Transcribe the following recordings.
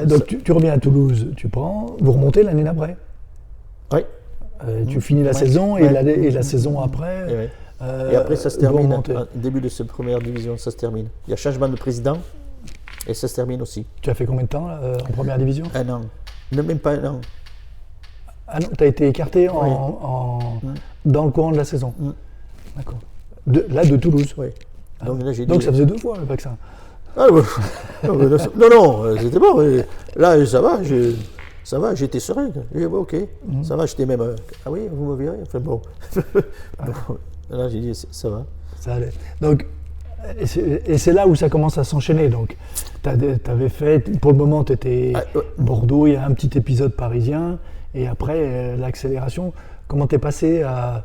Donc tu reviens à Toulouse, vous remontez l'année d'après. Oui. Tu finis la saison et la saison après. Et après, ça se termine. Début de cette première division, ça se termine. Il y a changement de président et ça se termine aussi. Tu as fait combien de temps en première division? 1 an. Même pas 1 an. Ah non, tu as été écarté dans le courant de la saison. D'accord. De Toulouse. Oui. Donc ça faisait 2 fois le vaccin. Ah, non, c'était bon. Là, ça va, j'étais serein. J'ai dit, ok, ça va, j'étais même. Ah oui, vous me virez. Enfin bon. Là, j'ai dit, ça va. Ça allait. Donc, et c'est là où ça commence à s'enchaîner. Donc, tu avais fait, pour le moment, tu étais Bordeaux, il y a un petit épisode parisien, et après, l'accélération. Comment t'es passé à.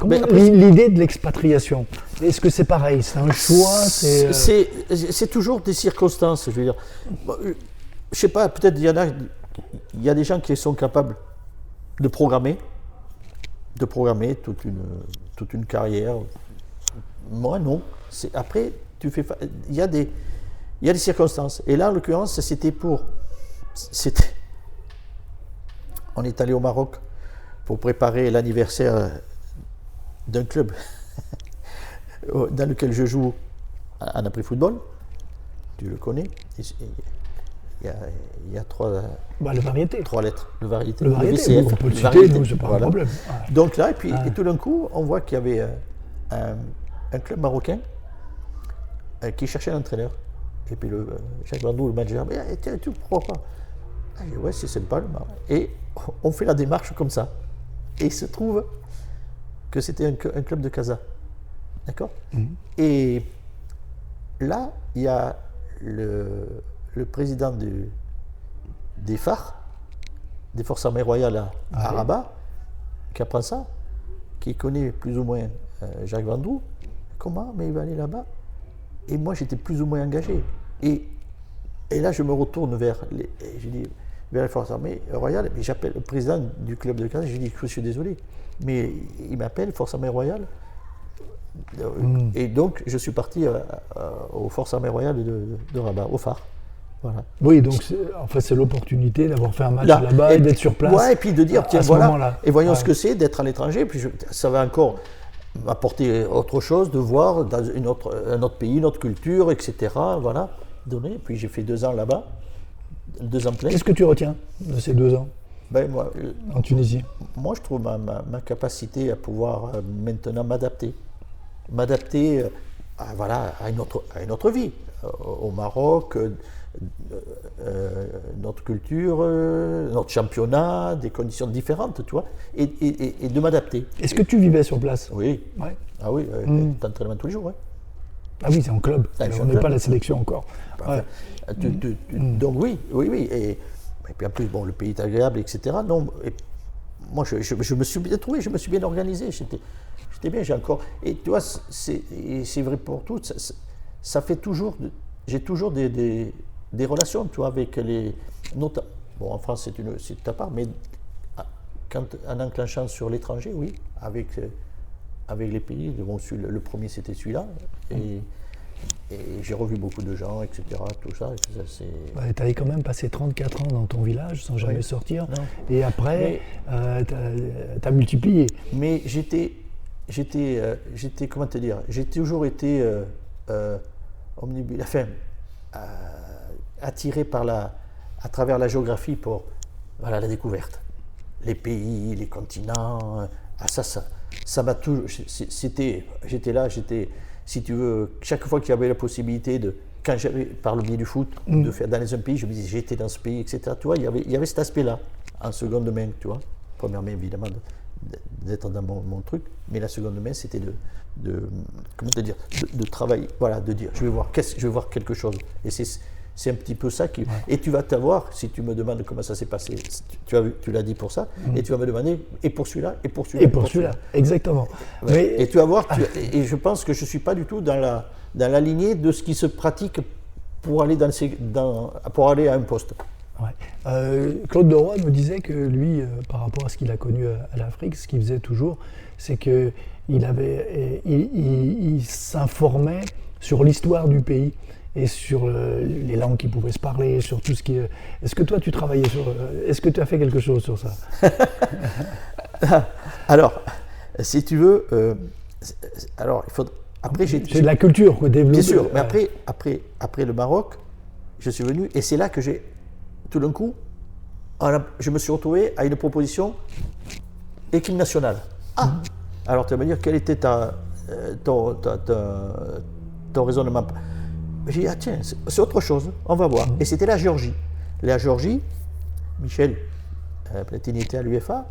L'idée de l'expatriation, est-ce que c'est pareil? C'est un choix? C'est toujours des circonstances, je veux dire. Je sais pas, peut-être il y a des gens qui sont capables de programmer toute une carrière. Moi, non. Après, il y a des circonstances. Et là, en l'occurrence, on est allé au Maroc pour préparer l'anniversaire d'un club dans lequel je joue en après-football. Tu le connais. Il y a 3 lettres. Le Variété. Le VCF. On peut le citer, c'est pas un problème. Donc là, et tout d'un coup, on voit qu'il y avait un club marocain qui cherchait un entraîneur. Et puis Jacques Vandou, le manager, tu ne crois pas? Ah, je dis, ouais, c'est sympa le Maroc. Et on fait la démarche comme ça. Et il se trouve que c'était un club de Casa. D'accord? Et là, il y a le président des phares, des Forces armées royales à Rabat, qui apprend ça, qui connaît plus ou moins Jacques Vandou. Comment? Mais il va aller là-bas. Et moi, j'étais plus ou moins engagé. Et là, je me retourne vers les Forces armées royales, et j'appelle le président du club de Casa, je lui dis, je suis désolé, mais il m'appelle Forces armées royales. Et donc, je suis parti aux Forces armées royales de Rabat, au phare. Voilà. Oui, donc c'est l'opportunité d'avoir fait un match là-bas et d'être sur place. Ouais, et puis de dire, tiens, voilà, et voyons ce que c'est d'être à l'étranger. Puis ça va encore m'apporter autre chose, de voir dans un autre pays, une autre culture, etc. Voilà, donner. Puis j'ai fait 2 ans là-bas, 2 ans pleins. Qu'est-ce que tu retiens de ces 2 ans en Tunisie? Moi, je trouve ma capacité à pouvoir maintenant m'adapter à une autre vie. Au Maroc, notre culture, notre championnat, des conditions différentes, tu vois, et de m'adapter. Est-ce que tu vivais sur place? Oui. Ouais. Ah oui, t'entraînements tous les jours, ouais. Ah oui, c'est en club. On n'est pas la sélection encore. Donc oui. Et puis en plus, bon, le pays est agréable, etc. Non, moi, je me suis bien trouvé, je me suis bien organisé. J'étais bien, j'ai encore. Et tu vois, c'est vrai pour tout. Ça fait toujours. J'ai toujours des relations, tu vois, avec les. Bon, en France, c'est ta part, mais en enclenchant sur l'étranger, oui, avec les pays. Bon, le premier, c'était celui-là. Et j'ai revu beaucoup de gens, etc. Tout ça. Tu avais quand même passé 34 ans dans ton village sans jamais sortir. Non. Et après, tu as multiplié. Mais j'étais, comment te dire, j'ai toujours été attiré à travers la géographie pour la découverte. Les pays, les continents, ça m'a toujours. J'étais là, si tu veux, chaque fois qu'il y avait la possibilité quand j'avais, par le biais du foot, de faire dans un pays, je me disais, j'étais dans ce pays, etc. Tu vois, il y avait cet aspect-là, en seconde main, tu vois. Première main, évidemment, d'être dans mon truc, mais la seconde main, c'était comment te dire, de travailler, voilà, de dire, je vais voir quelque chose. Et c'est un petit peu ça qui. Ouais. Et tu vas t'avoir, si tu me demandes comment ça s'est passé, tu l'as dit pour ça, et tu vas me demander, et pour celui-là, et pour celui-là. Et pour celui-là, exactement. Ouais. Mais... Et tu vas voir, et je pense que je ne suis pas du tout dans la lignée de ce qui se pratique pour aller, pour aller à un poste. Ouais. Claude Deroy me disait que lui, par rapport à ce qu'il a connu à l'Afrique, ce qu'il faisait toujours, c'est qu'il s'informait sur l'histoire du pays. et sur les langues qui pouvaient se parler, sur tout ce qui... Est-ce que toi, tu travaillais sur... Est-ce que tu as fait quelque chose sur ça? Alors, si tu veux... alors, il faut... Après, c'est de la culture, quoi, développer. Bien sûr, mais après le Maroc, je suis venu, et c'est là que j'ai... Tout d'un coup, je me suis retrouvé à une proposition équipe nationale. Ah, alors tu vas me dire, quel était ton raisonnement? J'ai dit, ah tiens, c'est autre chose, on va voir. Et c'était la Géorgie. La Géorgie, Michel Platini était à l'UEFA,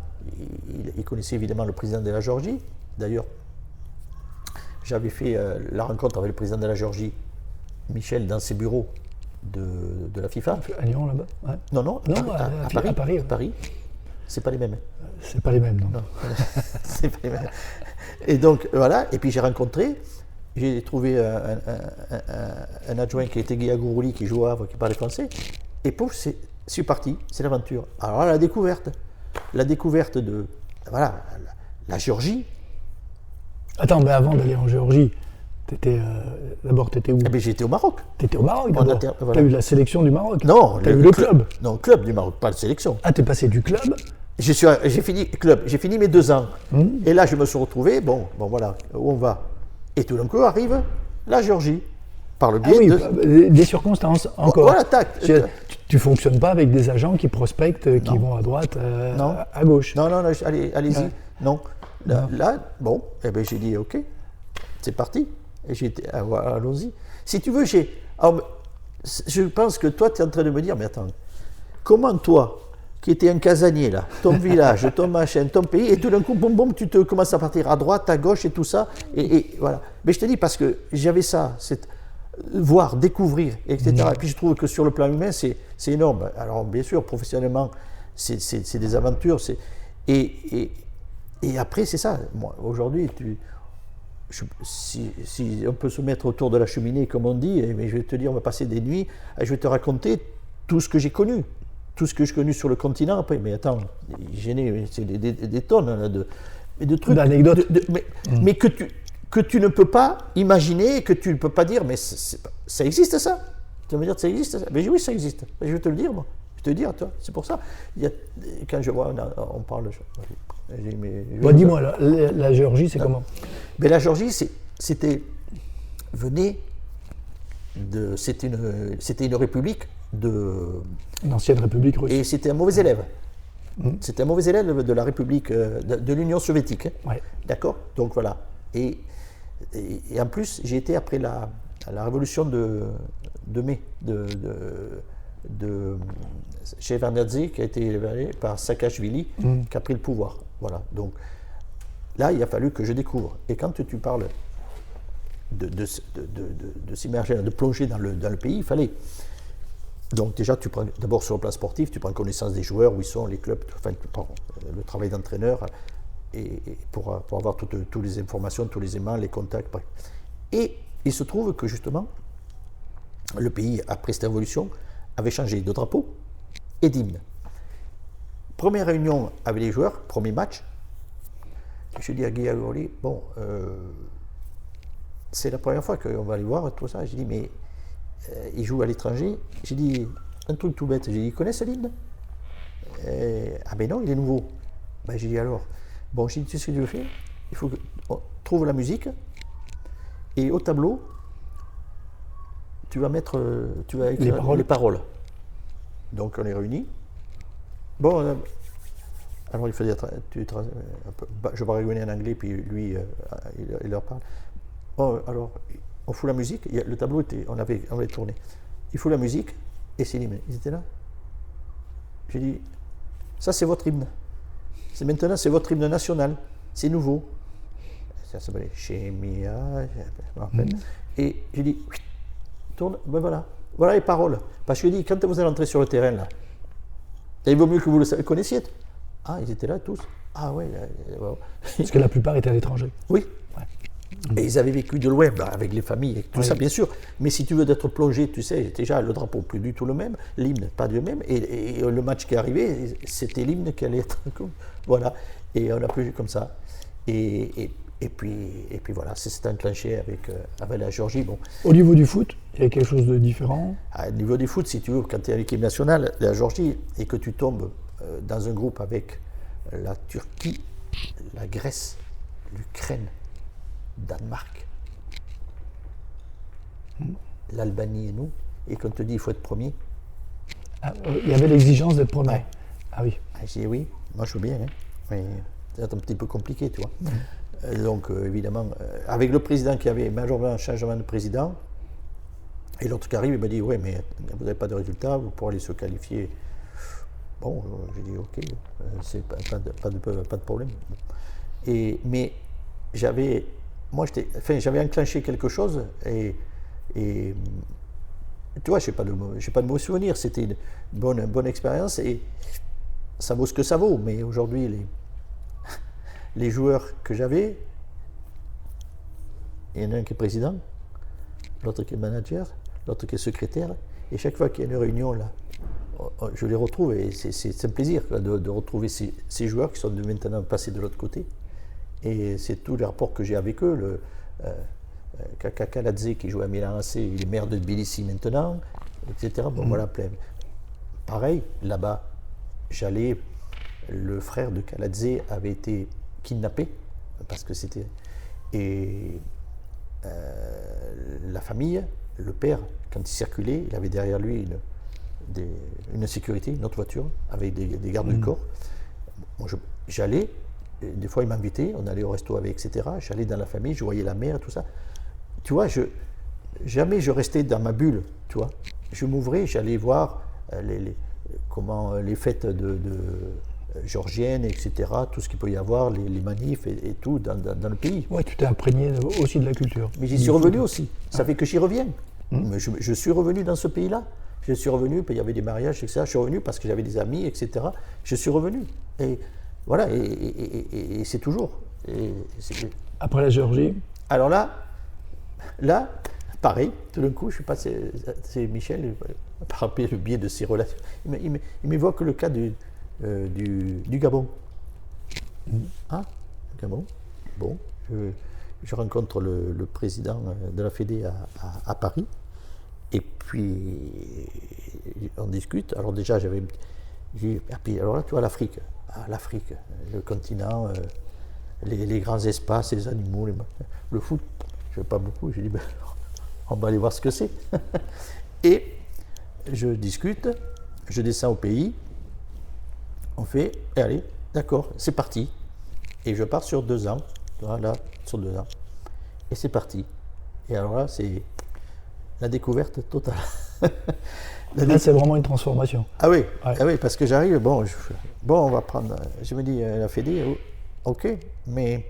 il connaissait évidemment le président de la Géorgie. D'ailleurs, j'avais fait la rencontre avec le président de la Géorgie, Michel, dans ses bureaux de la FIFA. À Lyon, là-bas? Ouais. Non, à Paris. À Paris, ouais. Paris. C'est pas les mêmes. C'est pas les mêmes, non. C'est pas les mêmes. Et donc, voilà, et puis j'ai trouvé un adjoint qui était Guy Agourouli, qui jouait, qui parlait français, et pouf, c'est parti, c'est l'aventure. Alors là, la découverte de, voilà, la Géorgie. Attends, mais avant d'aller en Géorgie, d'abord, tu étais où? Eh bien, j'étais au Maroc. Tu étais au Maroc d'abord. Tu voilà. as eu la sélection du Maroc? Non. Tu as eu le club? Non, club du Maroc, pas la sélection. Ah, tu es passé du club? J'ai fini mes 2 ans. Et là, je me suis retrouvé, bon voilà, où on va. Et tout d'un coup arrive la Géorgie. Par le biais des circonstances, encore. Voilà, tac. Tu ne fonctionnes pas avec des agents qui prospectent, qui vont à droite, à gauche. Non, allez-y. Ouais. Non. Là, bon, eh ben, j'ai dit, ok, c'est parti. Et j'ai dit, allons-y. Si tu veux, je pense que toi, tu es en train de me dire, mais attends, comment toi, qui étais un casanier, là, ton village, ton machin, ton pays, et tout d'un coup, boum, boum, tu te commences à partir à droite, à gauche et tout ça, et voilà. Mais je te dis, parce que j'avais ça, voir, découvrir, etc. Et puis je trouve que sur le plan humain, c'est énorme. Alors, bien sûr, professionnellement, c'est des aventures, et après, c'est ça. Moi, aujourd'hui, si on peut se mettre autour de la cheminée, comme on dit, mais je vais te dire, on va passer des nuits, et je vais te raconter tout ce que j'ai connu. Tout ce que j'ai connu sur le continent, après, mais attends, c'est des tonnes là, de trucs. D'anecdotes. Mais que tu ne peux pas imaginer, que tu ne peux pas dire, mais ça existe ça? Tu vas me dire, ça existe ça? Mais oui, ça existe. Mais je vais te le dire, moi. Je vais te dire, toi, c'est pour ça. Quand je vois, on parle. Dis-moi, la Géorgie, c'est comment? Mais la Géorgie, c'était une république une ancienne république russe. Et c'était un mauvais élève. C'était un mauvais élève de la République, de l'Union soviétique. Ouais. D'accord? Donc voilà. Et en plus, j'ai été après la révolution de mai, de Shevardnadze, qui a été élevé par Saakashvili, qui a pris le pouvoir. Voilà. Donc là, il a fallu que je découvre. Et quand tu parles de s'immerger, de plonger dans le pays, il fallait. Donc déjà, tu prends d'abord sur le plan sportif, tu prends connaissance des joueurs, où ils sont, les clubs, enfin, le travail d'entraîneur, et pour avoir toutes les informations, tous les aimants, les contacts. Bref. Et il se trouve que justement, le pays, après cette révolution, avait changé de drapeau et d'hymne. Première réunion avec les joueurs, premier match, je dis à Guy Agourouli, bon, c'est la première fois qu'on va aller voir tout ça. J'ai dit, mais il joue à l'étranger. J'ai dit, un truc tout bête, j'ai dit, ils connaissent l'hymne? Ah ben non, il est nouveau. Ben, j'ai dit, alors, bon, j'ai dit, tu sais ce que tu veux faire? Il faut que trouve la musique, et au tableau, tu vas écrire les paroles. Donc on les réunit. Bon, alors il faut dire, je vais rigoler en anglais, puis lui, il leur parle. Oh, alors, on fout la musique, le tableau on avait tourné. Il fout la musique, et c'est l'hymne. Ils étaient là. J'ai dit, ça c'est votre hymne. Maintenant, c'est votre hymne national. C'est nouveau. Ça s'appelait Chémia, je me rappelle. Et j'ai dit, tourne, ben voilà. Voilà les paroles. Parce que je dis, quand vous allez entrer sur le terrain, là, il vaut mieux que vous le connaissiez. Ah, ils étaient là tous. Ah ouais. Parce que la plupart étaient à l'étranger. Oui. Ouais. Et ils avaient vécu de loin, avec les familles, et tout ça, bien sûr. Mais si tu veux d'être plongé, tu sais, déjà, le drapeau, plus du tout le même, l'hymne, pas du même, et le match qui est arrivé, c'était l'hymne qui allait être. Voilà. Et on a plongé comme ça. Et Et puis voilà, c'est enclenché avec la Géorgie. Bon. Au niveau du foot, il y a quelque chose de différent? Au niveau du foot, si tu veux, quand tu es à l'équipe nationale de la Géorgie et que tu tombes dans un groupe avec la Turquie, la Grèce, l'Ukraine, Danemark, l'Albanie et nous, et qu'on te dit il faut être premier. Il y avait l'exigence d'être premier. Ouais. Ah oui. J'ai dit oui, moi je veux bien, hein, mais c'est un petit peu compliqué, tu vois. Donc évidemment, avec le président qui avait majoritairement un changement de président, et l'autre qui arrive, il m'a dit oui, mais vous n'avez pas de résultat, vous pourrez aller se qualifier. Bon, j'ai dit ok, c'est pas de problème. Mais j'avais enclenché quelque chose et tu vois, je n'ai pas de mauvais souvenirs. C'était une bonne expérience et ça vaut ce que ça vaut. Mais aujourd'hui, les joueurs que j'avais, il y en a un qui est président, l'autre qui est manager, l'autre qui est secrétaire. Et chaque fois qu'il y a une réunion là, je les retrouve et c'est un plaisir de retrouver ces joueurs qui sont maintenant passés de l'autre côté. Et c'est tous les rapports que j'ai avec eux. Kaka Kaladze qui joue à Milan AC, il est maire de Tbilissi maintenant, etc. Bon, voilà, plein. Pareil, là-bas, le frère de Kaladze avait été kidnappé, parce que c'était. Et la famille, le père, quand il circulait, il avait derrière lui une sécurité, une autre voiture, avec des gardes du corps. Moi, j'allais, des fois il m'invitait, on allait au resto avec, etc. J'allais dans la famille, je voyais la mère, tout ça. Tu vois, jamais je restais dans ma bulle, tu vois. Je m'ouvrais, j'allais voir les fêtes de géorgiennes, etc., tout ce qu'il peut y avoir, les manifs et tout dans le pays. Oui, tu t'es imprégné aussi de la culture. Mais j'y suis revenu aussi, ça fait que j'y reviens. Mais je suis revenu dans ce pays-là. Je suis revenu, il y avait des mariages, etc. Je suis revenu parce que j'avais des amis, etc. Je suis revenu. Et voilà, et c'est toujours. Après la Géorgie? Alors là, pareil, tout d'un coup, je suis passé, c'est Michel, par le biais de ses relations, il m'évoque le cas du Gabon. Ah, le Gabon. Bon, je rencontre le président de la Fédé à Paris, et puis on discute. Alors déjà, puis alors là, tu vois, l'Afrique, le continent, les grands espaces, les animaux, le foot. Je ne veux pas beaucoup, j'ai dit, ben, on va aller voir ce que c'est. Et je discute, je descends au pays, on fait, et allez, d'accord, c'est parti. Et je pars sur 2 ans, là, sur 2 ans. Et c'est parti. Et alors là, c'est la découverte totale. Là, c'est vraiment une transformation. Ah oui, Ouais. Ah oui, parce que j'arrive, bon, on va prendre, je me dis, la Fédé, ok, mais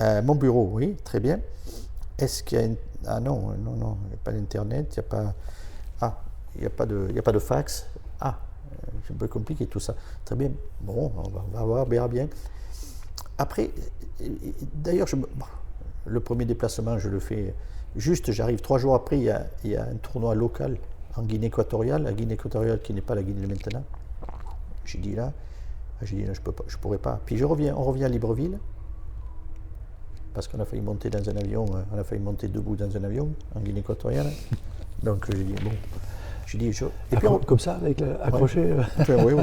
mon bureau, oui, très bien. Est-ce qu'il y a Ah non, il n'y a pas d'internet, il n'y a pas. Ah, il n'y a pas de fax. Ah, c'est un peu compliqué tout ça. Très bien. Bon, on va voir, verra bien. Après, d'ailleurs, le premier déplacement, je le fais juste, j'arrive 3 jours après, il y a un tournoi local en Guinée équatoriale, la Guinée équatoriale qui n'est pas la Guinée de maintenant. J'ai dit là, je ne pourrais pas. Puis on revient à Libreville. Parce qu'on a failli monter dans un avion, on a failli monter debout dans un avion en Guinée équatoriale. Donc j'ai dit, bon, et puis comme ça, avec accroché. Oui.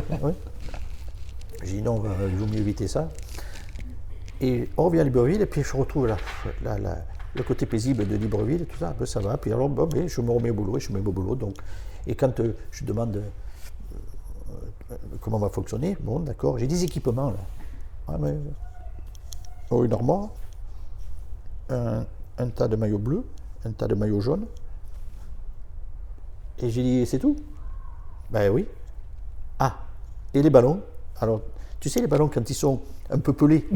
J'ai dit non, il vaut mieux éviter ça. Et on revient à Libreville, et puis je retrouve le côté paisible de Libreville, et tout ça, ça va. Puis alors, bon, je me remets au boulot, Donc, et quand je demande comment on va fonctionner, bon, d'accord, j'ai des équipements là. Ah, mais, une armoire. Un tas de maillots bleus, un tas de maillots jaunes. Et j'ai dit, c'est tout? Ben oui. Ah, et les ballons? Alors, tu sais, les ballons, quand ils sont un peu pelés,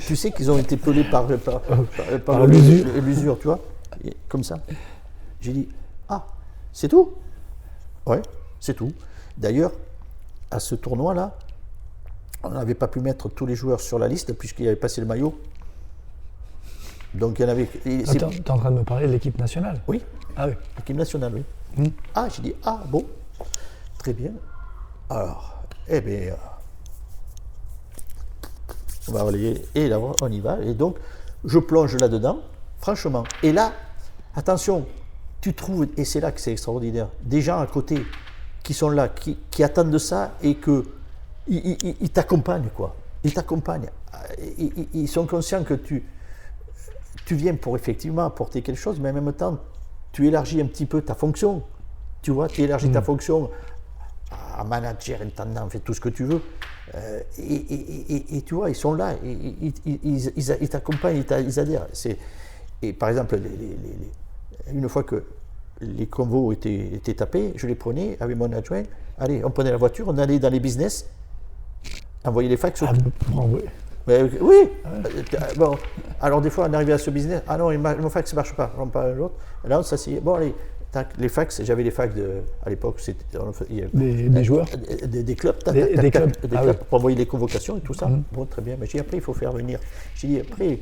tu sais qu'ils ont été pelés par l'usure, tu vois, comme ça. J'ai dit, ah, c'est tout? Ouais, c'est tout. D'ailleurs, à ce tournoi-là, on n'avait pas pu mettre tous les joueurs sur la liste, puisqu'il avait passé le maillot. Donc il y en avait. Attends, tu es en train de me parler de l'équipe nationale? Oui. Ah oui. L'équipe nationale, oui. Ah, j'ai dit, ah bon, très bien. Alors, on va relayer, et là, on y va. Et donc, je plonge là-dedans, franchement. Et là, attention, tu trouves, et c'est là que c'est extraordinaire, des gens à côté qui sont là, qui attendent de ça et ils t'accompagnent, quoi. Ils t'accompagnent. Ils sont conscients que tu viens pour effectivement apporter quelque chose, mais en même temps, tu élargis un petit peu ta fonction. Tu vois, tu élargis ta fonction à manager, intendant, fais tout ce que tu veux. Et tu vois, ils sont là, ils t'accompagnent, ils adhèrent. Et par exemple, une fois que les convos étaient tapés, je les prenais avec mon adjoint. Allez, on prenait la voiture, on allait dans les business, envoyer les fax. Oui. Oui. Bon, alors des fois, on arrivait à ce business. Ah non, mon fax ne marche pas. On pas l'autre. Là, on s'asseyait. Bon, allez, les fax, j'avais les fax à l'époque, c'était des joueurs, des clubs, des clubs pour envoyer les convocations et tout ça. Bon, très bien. Mais j'ai dit après, il faut faire venir. J'ai dit après,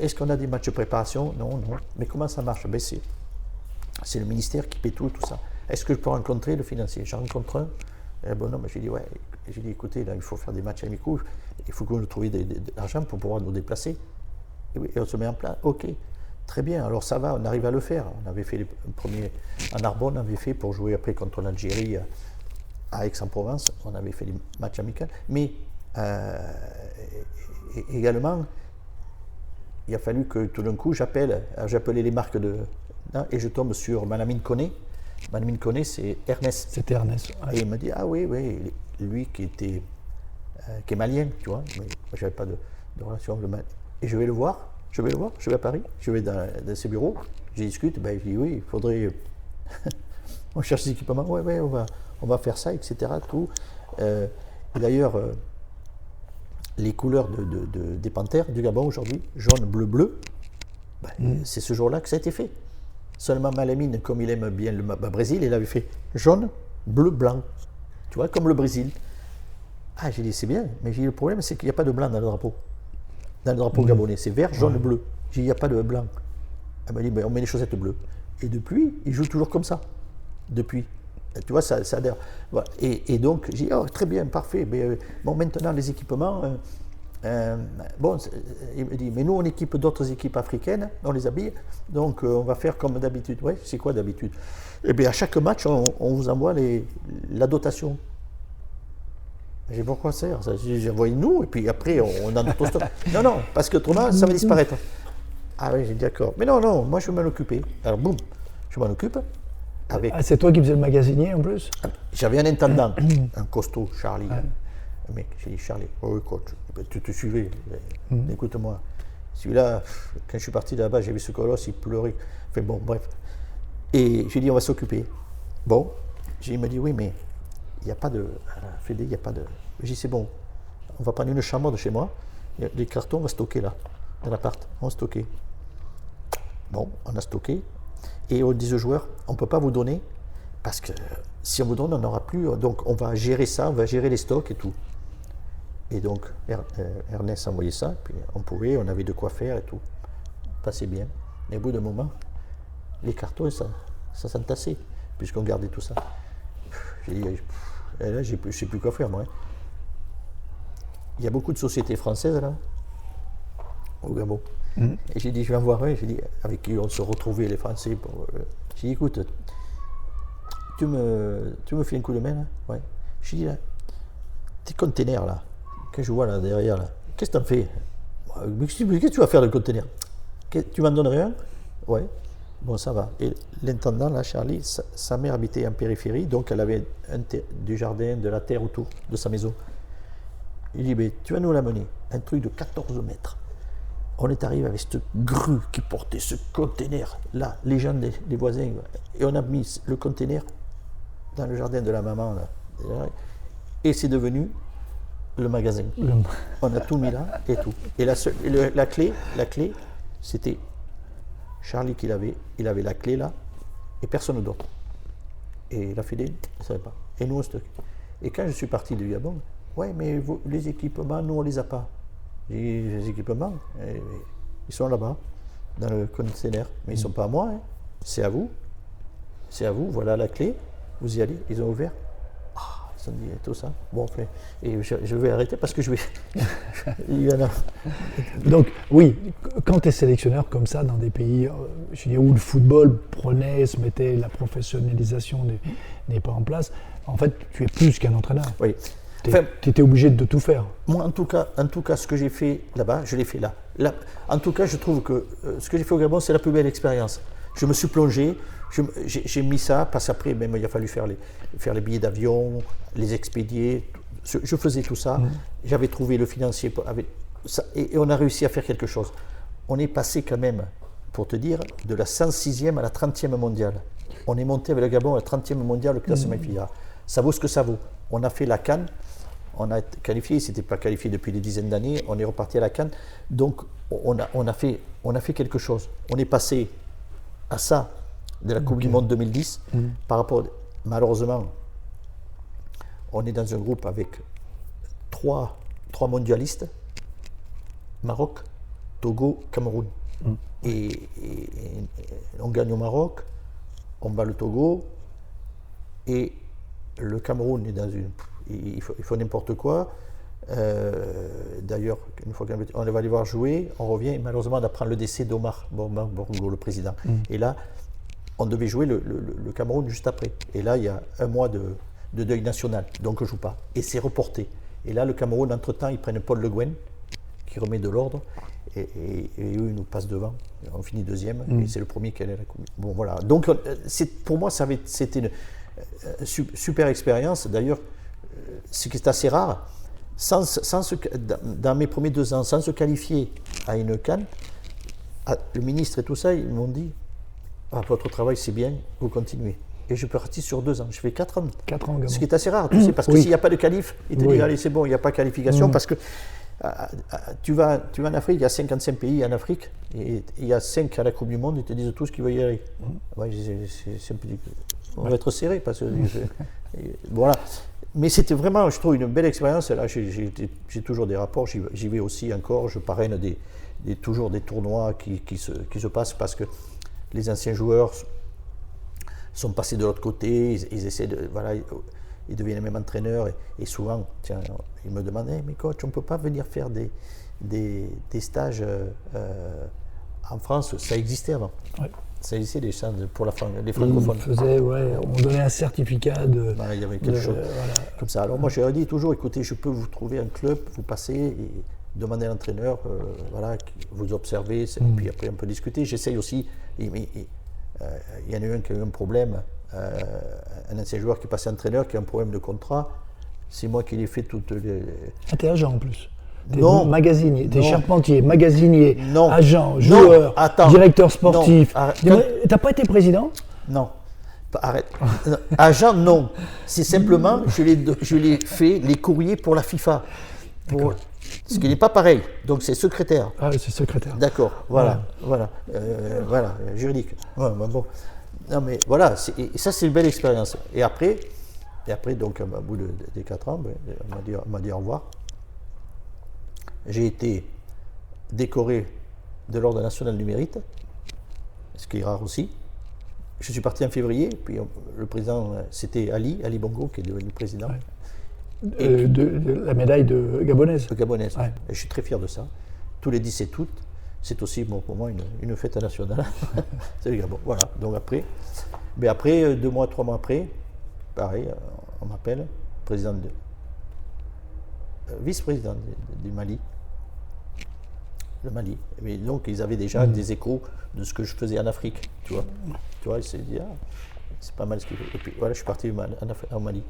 est-ce qu'on a des matchs de préparation? Non. Mais comment ça marche? Ben, c'est le ministère qui paie tout ça. Est-ce que je peux rencontrer le financier? J'en rencontre un. Bon, non, mais j'ai dit, ouais. J'ai dit, écoutez, là, il faut faire des matchs amicaux. Il faut que nous trouvions de l'argent pour pouvoir nous déplacer. Et on se met en place. OK, très bien. Alors ça va, on arrive à le faire. On avait fait les premiers en Narbonne, on avait fait pour jouer après contre l'Algérie à Aix-en-Provence. On avait fait des matchs amicaux. Mais également, il a fallu que tout d'un coup, j'appelais les marques et je tombe sur Malamine Koné. Malamine Koné, c'est Ernest. C'était Ernest. Ouais. Et il me dit, ah oui, lui qui est malien, tu vois, mais je n'avais pas de relation. Et je vais le voir, je vais à Paris, je vais dans ses bureaux, je discute, ben, je dis oui, il faudrait. On cherche des équipements, ouais, on va faire ça, etc. Tout. Et d'ailleurs, les couleurs des Panthères du Gabon aujourd'hui, jaune, bleu, ben, c'est ce jour-là que ça a été fait. Seulement Malamine, comme il aime bien le Brésil, il avait fait jaune, bleu, blanc. Tu vois, comme le Brésil. Ah, j'ai dit, c'est bien, mais le problème, c'est qu'il n'y a pas de blanc dans le drapeau. Dans le drapeau gabonais, c'est vert, jaune, bleu. J'ai dit, il n'y a pas de blanc. Elle m'a dit, ben, on met les chaussettes bleues. Et depuis, il joue toujours comme ça. Depuis. Et tu vois, ça adhère. Voilà. Et donc, j'ai dit, oh, très bien, parfait. Mais, bon, maintenant, les équipements. Bon, il me dit, mais nous, on équipe d'autres équipes africaines, on les habille. Donc, on va faire comme d'habitude. Oui, c'est quoi d'habitude? Eh bien, à chaque match, on vous envoie la dotation. J'ai dit, pourquoi ça? J'ai envoyé nous, et puis après, on a notre stock. Non, parce que autrement, ça va disparaître. Ah oui, j'ai dit d'accord. Mais non, moi, je vais m'en occuper. Alors, boum, je m'en occupe. Ah, c'est toi qui faisais le magasinier en plus? J'avais un intendant, un costaud, Charlie. Le mec, j'ai dit, Charlie, oui, coach, tu te suivais. Écoute-moi, celui-là, quand je suis parti de là-bas, j'ai vu ce colosse, il pleurait. Enfin bon, bref. Et j'ai dit, on va s'occuper. Bon, il m'a dit, oui, mais il n'y a pas de. Fédé, il n'y a pas de. J'ai dit, c'est bon, on va prendre une chambre de chez moi, les cartons, on va stocker là, dans l'appart. On va stocker. Bon, on a stocké. Et on dit aux joueurs, on ne peut pas vous donner, parce que si on vous donne, on n'aura plus. Donc on va gérer ça, on va gérer les stocks et tout. Et donc Ernest envoyait ça, puis on avait de quoi faire et tout. Passait bien. Mais au bout d'un moment, les cartons, ça s'entassait, puisqu'on gardait tout ça. J'ai dit, et là, je ne sais plus quoi faire, moi. Il y a beaucoup de sociétés françaises, là, au Gabon. Et j'ai dit, je vais en voir un, j'ai dit, avec qui on se retrouvait, les Français. J'ai dit, écoute, tu me fais un coup de main, là? Ouais. J'ai dit, là, tes containers, là, que je vois là derrière, là, qu'est-ce que tu en fais? Qu'est-ce que tu vas faire de container? Tu m'en donnerais un? Ouais. Bon, ça va. Et l'intendant, là, Charlie, sa mère habitait en périphérie, donc elle avait du jardin, de la terre autour de sa maison. Il dit, mais tu vas nous l'amener. Un truc de 14 mètres. On est arrivé avec cette grue qui portait ce container. Là, les gens, les voisins, et on a mis le container dans le jardin de la maman, là. Et c'est devenu le magasin. On a tout mis là et tout. Et la clé, c'était Charlie qui l'avait. Il avait la clé là et personne d'autre. Et la Fédé, il ne savait pas. Et nous, on stockait. Et quand je suis parti du Gabon, ouais, mais les équipements, nous, on ne les a pas. J'ai dit, les équipements, ils sont là-bas, dans le container. Mais ils ne sont pas à moi, hein. C'est à vous. C'est à vous, voilà la clé. Vous y allez. Ils ont ouvert. Ah, samedi et tout ça. Bon, et je vais arrêter parce que je vais. Il y en a. Donc, oui, quand tu es sélectionneur comme ça dans des pays où le football se mettait, la professionnalisation n'est pas en place, en fait, tu es plus qu'un entraîneur. Oui. Tu étais obligé de tout faire. Moi, en tout cas, ce que j'ai fait là-bas, je l'ai fait là. En tout cas, je trouve que ce que j'ai fait au Gabon, c'est la plus belle expérience. Je me suis plongé, j'ai mis ça, parce qu'après, même il a fallu faire les billets d'avion, les expédier. Je faisais tout ça. J'avais trouvé le financier et on a réussi à faire quelque chose. On est passé quand même, pour te dire, de la 106e à la 30e mondiale. On est monté avec le Gabon à la 30e mondiale, le classement FIA. Ça vaut ce que ça vaut. On a fait la CAN. On a qualifié, c'était pas qualifié depuis des dizaines d'années, on est reparti à la CAN. Donc on a fait quelque chose. On est passé à ça de la Coupe du Monde 2010 par rapport, malheureusement, on est dans un groupe avec trois mondialistes, Maroc, Togo, Cameroun. Et on gagne au Maroc, on bat le Togo et le Cameroun est dans une... Il faut n'importe quoi. D'ailleurs, une fois qu'on va aller voir jouer, on revient et malheureusement on apprend le décès d'Omar Bongo, le président. Et là, on devait jouer le Cameroun juste après. Et là, il y a un mois de deuil national, donc on ne joue pas. Et c'est reporté. Et là, le Cameroun, entre-temps, ils prennent Paul Le Guen, qui remet de l'ordre, et eux, ils nous passent devant. On finit deuxième, et c'est le premier qui allait à la Coupe. Bon, voilà. Donc, pour moi, c'était une super expérience. D'ailleurs, ce qui est assez rare, dans mes premiers 2 ans, sans se qualifier à une CAN, le ministre et tout ça, ils m'ont dit votre travail c'est bien, vous continuez. Et je suis parti sur 2 ans. Je fais 4 ans. 4 ans, ce qui est assez rare, tu sais, parce que s'il n'y a pas de qualif, ils te disent allez, c'est bon, il n'y a pas de qualification, parce que tu vas en Afrique, il y a 55 pays en Afrique, et il y a 5 à la Coupe du Monde, ils te disent tous qu'ils veulent y aller. Ouais, c'est un peu on va être serré, parce que voilà. Mais c'était vraiment, je trouve, une belle expérience. Là, j'ai toujours des rapports, j'y vais aussi encore, je parraine toujours des tournois qui se passent, parce que les anciens joueurs sont passés de l'autre côté, ils essaient de... Voilà, ils deviennent même entraîneurs, et souvent, tiens, ils me demandent mais coach, on ne peut pas venir faire des stages en France. Ça existait avant. Ouais. Ça existait des stages pour les francophones. On donnait un certificat de... Il y avait quelque chose comme ça. Alors moi, je leur dis toujours, écoutez, je peux vous trouver un club, vous passez et demander à l'entraîneur, vous observez, et puis après on peut discuter. J'essaye aussi, il y en a un qui a eu un problème, un ancien joueur qui est passé entraîneur, qui a un problème de contrat. C'est moi qui l'ai fait toutes les... Ah, t'es agent en plus. T'es non. Magasinier, t'es charpentier, magasinier, non. agent, joueur, directeur sportif. T'as pas été président? Non. Arrête. Agent, non. C'est simplement, je l'ai fait les courriers pour la FIFA. Ce qui n'est pas pareil. Donc c'est secrétaire. Ah, c'est secrétaire. D'accord. Voilà. Juridique. Ouais, bon. Non mais voilà. Et ça c'est une belle expérience. Et après donc au bout des 4 ans, on m'a dit au revoir. J'ai été décoré de l'Ordre national du mérite, ce qui est rare aussi. Je suis parti en février, puis le président, c'était Ali Bongo, qui est devenu président. Ouais. De la médaille de gabonaise. Gabonaise. Ouais. Et je suis très fier de ça. Tous les 17 août, c'est aussi pour moi une fête nationale. C'est le Gabon. Voilà. Donc après, 3 mois après, pareil, on m'appelle, vice-président du Mali. Le Mali. Mais donc ils avaient déjà des échos de ce que je faisais en Afrique, tu vois, ils se disaient c'est pas mal ce qu'il fait. Et puis voilà, je suis parti en Mali.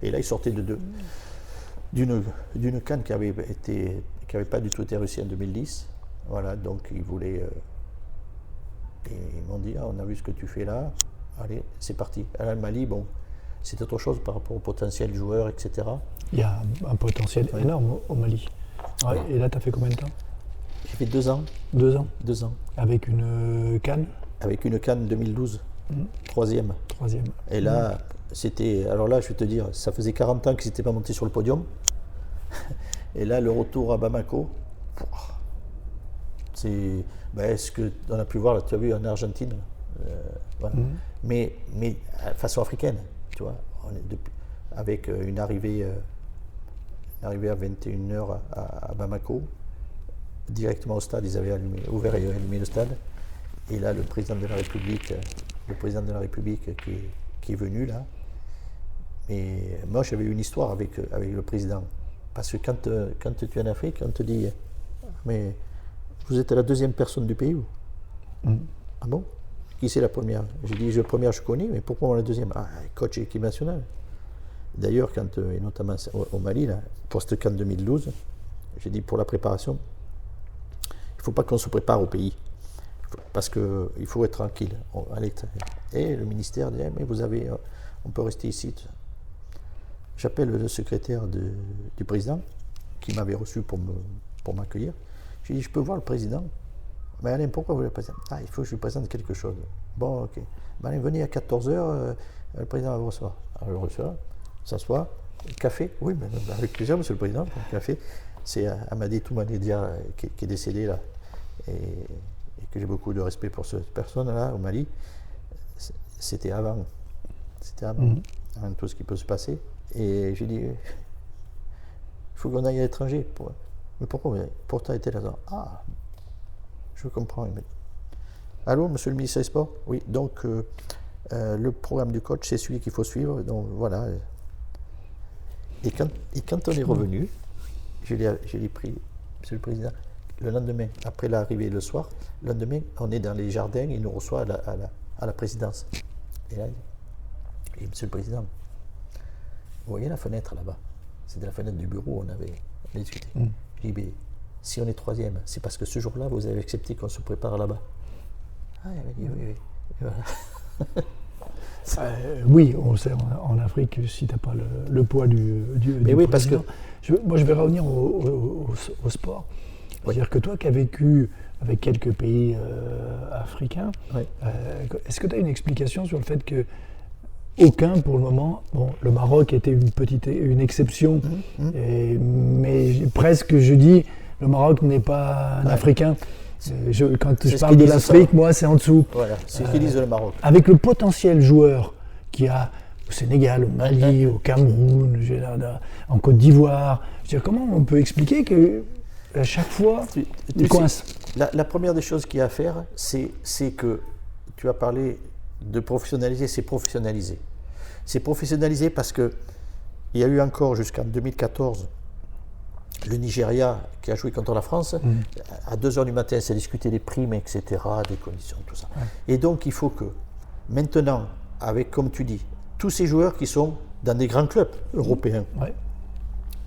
Et là, ils sortaient d'une CAN qui avait pas du tout été réussie en 2010. Voilà, donc ils voulaient. Et ils m'ont dit on a vu ce que tu fais là. Allez, c'est parti. Alors, le Mali, bon, c'est autre chose par rapport au potentiel joueur, etc. Il y a un potentiel énorme au Mali. Ouais. Et là, tu as fait combien de temps? J'ai fait 2 ans. 2 ans. 2 ans. Avec une CAN? Avec une CAN 2012. 3e. Et là, c'était... Alors là, je vais te dire, ça faisait 40 ans qu'ils n'étaient pas montés sur le podium. Et là, le retour à Bamako, c'est ce qu'on a pu voir, là, tu as vu, en Argentine. Voilà. Mais façon africaine, tu vois. avec une arrivée à 21h à Bamako. Directement au stade, ils avaient ouvert et allumé le stade. Et là, le président de la République qui est venu là. Et moi, j'avais une histoire avec le président. Parce que quand tu es en Afrique, on te dit mais vous êtes la deuxième personne du pays. Ah bon? Qui c'est la première? J'ai dit la première je connais, mais pourquoi la deuxième? Ah, coach équipe nationale. D'ailleurs, et notamment au Mali, là, pour cette CAN 2012, j'ai dit pour la préparation, il ne faut pas qu'on se prépare au pays. Parce qu'il faut être tranquille à l'étranger. Et le ministère dit mais on peut rester ici. J'appelle le secrétaire du président qui m'avait reçu pour m'accueillir. J'ai dit je peux voir le président? Mais Alain, pourquoi vous le présentez? Ah, il faut que je lui présente quelque chose. Bon, ok. Mais Alain, venez à 14h, le président va vous recevoir. Alors je le reçois, s'assoit, café. Oui, mais avec plaisir, monsieur le président, café. C'est Amadi Toumanedia qui est décédé là. Et que j'ai beaucoup de respect pour cette personne-là au Mali. C'était avant tout ce qui peut se passer. Et j'ai dit, il faut qu'on aille à l'étranger. Mais pourquoi? Pourtant, était là. Ah, je comprends. Allô, monsieur le ministre des Sports? Oui, donc le programme du coach, c'est celui qu'il faut suivre. Donc voilà. Et quand on est revenu, je l'ai pris, monsieur le président, le lendemain, après l'arrivée le soir, le lendemain, on est dans les jardins, il nous reçoit à la présidence. Et là, il dit, monsieur le président, vous voyez la fenêtre là-bas? C'était la fenêtre du bureau où on avait discuté. Je dis, mais si on est troisième, c'est parce que ce jour-là, vous avez accepté qu'on se prépare là-bas. Ah, il m'a dit, oui. Voilà. Oui, on sait en Afrique, si tu n'as pas le poids du mais oui, président. Moi, je vais revenir au sport. C'est-à-dire que toi qui as vécu avec quelques pays africains, est-ce que tu as une explication sur le fait que aucun pour le moment, bon, le Maroc était une exception, mais presque je dis, le Maroc n'est pas un Africain. Quand je parle de l'Afrique, moi c'est en dessous. Voilà, c'est ce qu'ils disent le Maroc. Avec le potentiel joueur qu'il y a au Sénégal, au Mali, au Cameroun, en Côte d'Ivoire, comment on peut expliquer que à chaque fois, il coince? La première des choses qu'il y a à faire, c'est que tu as parlé de professionnaliser, c'est professionnaliser. C'est professionnaliser parce qu'il y a eu encore jusqu'en 2014 le Nigeria qui a joué contre la France. À 2h du matin, c'est discuté des primes, etc., des conditions, tout ça. Et donc, il faut que maintenant, avec, comme tu dis, tous ces joueurs qui sont dans des grands clubs européens,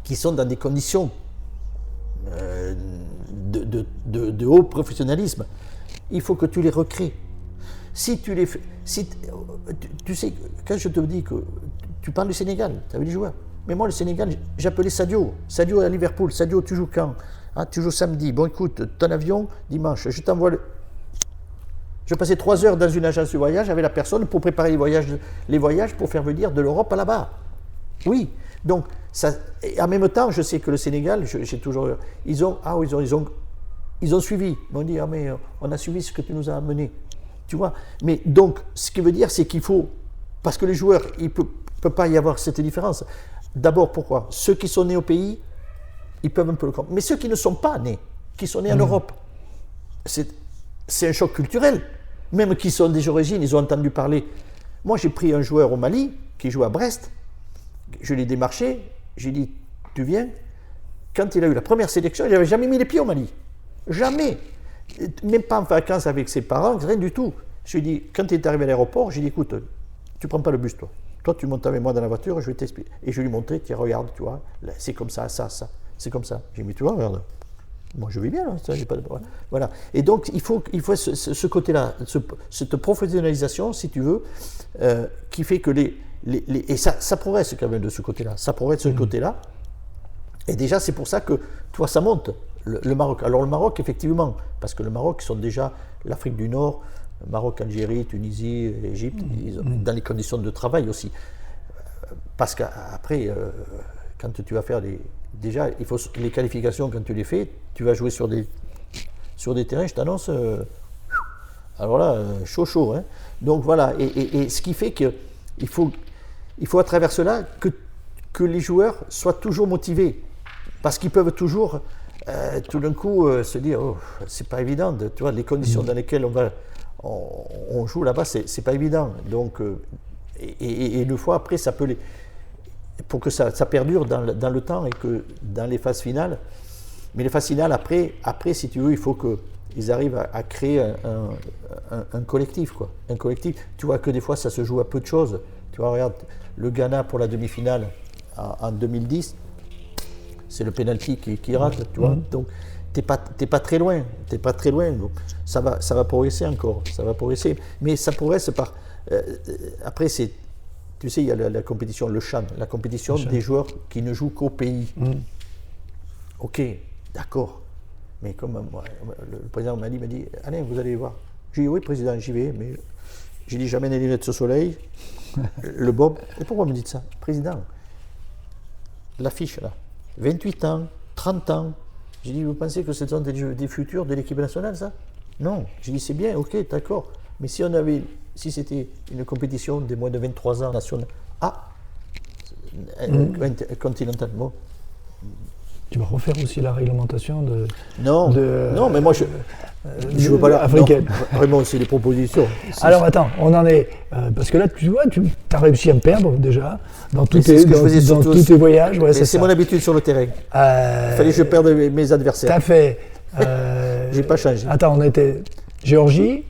qui sont dans des conditions de haut professionnalisme, il faut que tu les recrées. Si tu les fais, tu sais, quand je te dis que tu parles du Sénégal, tu avais des joueurs. Mais moi, le Sénégal, j'appelais Sadio. Sadio à Liverpool. Sadio, tu joues quand? Tu joues samedi. Bon, écoute, ton avion, dimanche, je t'envoie Je passais 3 heures dans une agence de voyage avec la personne pour préparer les voyages pour faire venir de l'Europe à là-bas. Oui. Donc, et en même temps, je sais que le Sénégal, j'ai toujours. Ils ont suivi. Ils m'ont dit, mais on a suivi ce que tu nous as amené. Tu vois? Mais donc, ce qui veut dire, c'est qu'il faut. Parce que les joueurs, il ne peut pas y avoir cette différence. D'abord, pourquoi? Ceux qui sont nés au pays, ils peuvent un peu le comprendre. Mais ceux qui ne sont pas nés, qui sont nés en Europe, c'est un choc culturel. Même qui sont des origines, ils ont entendu parler. Moi, j'ai pris un joueur au Mali qui joue à Brest. Je l'ai démarché. J'ai dit, tu viens? Quand il a eu la première sélection, il n'avait jamais mis les pieds au Mali. Jamais. Même pas en vacances avec ses parents, rien du tout. Je lui ai dit, quand il est arrivé à l'aéroport, j'ai dit, écoute, tu ne prends pas le bus, toi. Toi, tu montes avec moi dans la voiture, je vais t'expliquer. Et je lui ai montré, tiens, regarde, tu vois, là, c'est comme ça, ça. C'est comme ça. J'ai dit, tu vois, regarde. Moi, je vais bien, là, ça, j'ai pas de problème. Voilà. Et donc, il faut ce côté-là, cette professionnalisation, si tu veux, qui fait que et ça progresse quand même de ce côté-là. Ça progresse de ce côté-là. Et déjà, c'est pour ça que, toi, ça monte, le Maroc. Alors, le Maroc, effectivement, parce que le Maroc, ils sont déjà l'Afrique du Nord, Maroc, Algérie, Tunisie, Égypte, dans les conditions de travail aussi. Parce qu'après, quand tu vas faire déjà, il faut les qualifications, quand tu les fais, tu vas jouer sur des terrains, je t'annonce, alors là, chaud, hein. Donc voilà, et ce qui fait qu'il faut à travers cela que que les joueurs soient toujours motivés. Parce qu'ils peuvent toujours, tout d'un coup, se dire, oh, c'est pas évident, tu vois, les conditions dans lesquelles on joue là-bas, c'est pas évident. Donc, et une fois après, ça peut pour que ça perdure dans le temps et que dans les phases finales. Mais les phases finales, après, si tu veux, il faut qu'ils arrivent à créer un collectif, quoi. Un collectif. Tu vois que des fois, ça se joue à peu de choses. Tu vois, regarde, le Ghana pour la demi-finale en 2010, c'est le penalty qui rate, tu vois. Donc, t'es pas très loin. T'es pas très loin. Donc, ça va progresser encore. Ça va progresser. Mais ça progresse par... après, tu sais, il y a la compétition, le CHAN, la compétition des joueurs qui ne jouent qu'au pays. Ok, d'accord. Mais comme le président m'a dit, allez, vous allez voir. J'ai dit, oui, président, j'y vais, mais j'ai dit, j'amène les lunettes de soleil, le bob. Et pourquoi vous me dites ça? Président, l'affiche là, 28 ans, 30 ans. J'ai dit, vous pensez que ce sont des futurs de l'équipe nationale, ça? Non. J'ai dit, c'est bien, ok, d'accord. Mais si c'était une compétition des moins de 23 ans nationale, continentale, bon. Tu vas refaire aussi la réglementation non, mais moi je veux pas africaine. Non, vraiment, c'est des propositions. Alors attends, on en est parce que là, tu vois, tu as réussi à me perdre déjà dans tous tes voyages. Ouais, c'est mon habitude sur le terrain. Il fallait que je perde mes adversaires. T'as fait. J'ai pas changé. Attends, on était Géorgie.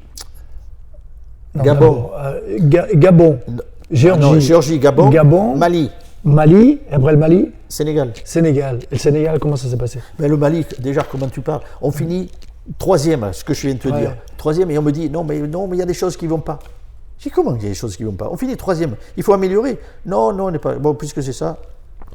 Non, Gabon. Gabon. Géorgie, Gabon, Mali, après le Mali. Sénégal. Et le Sénégal, comment ça s'est passé? Mais le Mali, déjà, comment tu parles? On finit troisième, ce que je viens de te dire. Troisième, et on me dit, non, mais il y a des choses qui ne vont pas. Je dis, comment il y a des choses qui ne vont pas? On finit troisième, il faut améliorer. Non, on n'est pas... Bon, puisque c'est ça...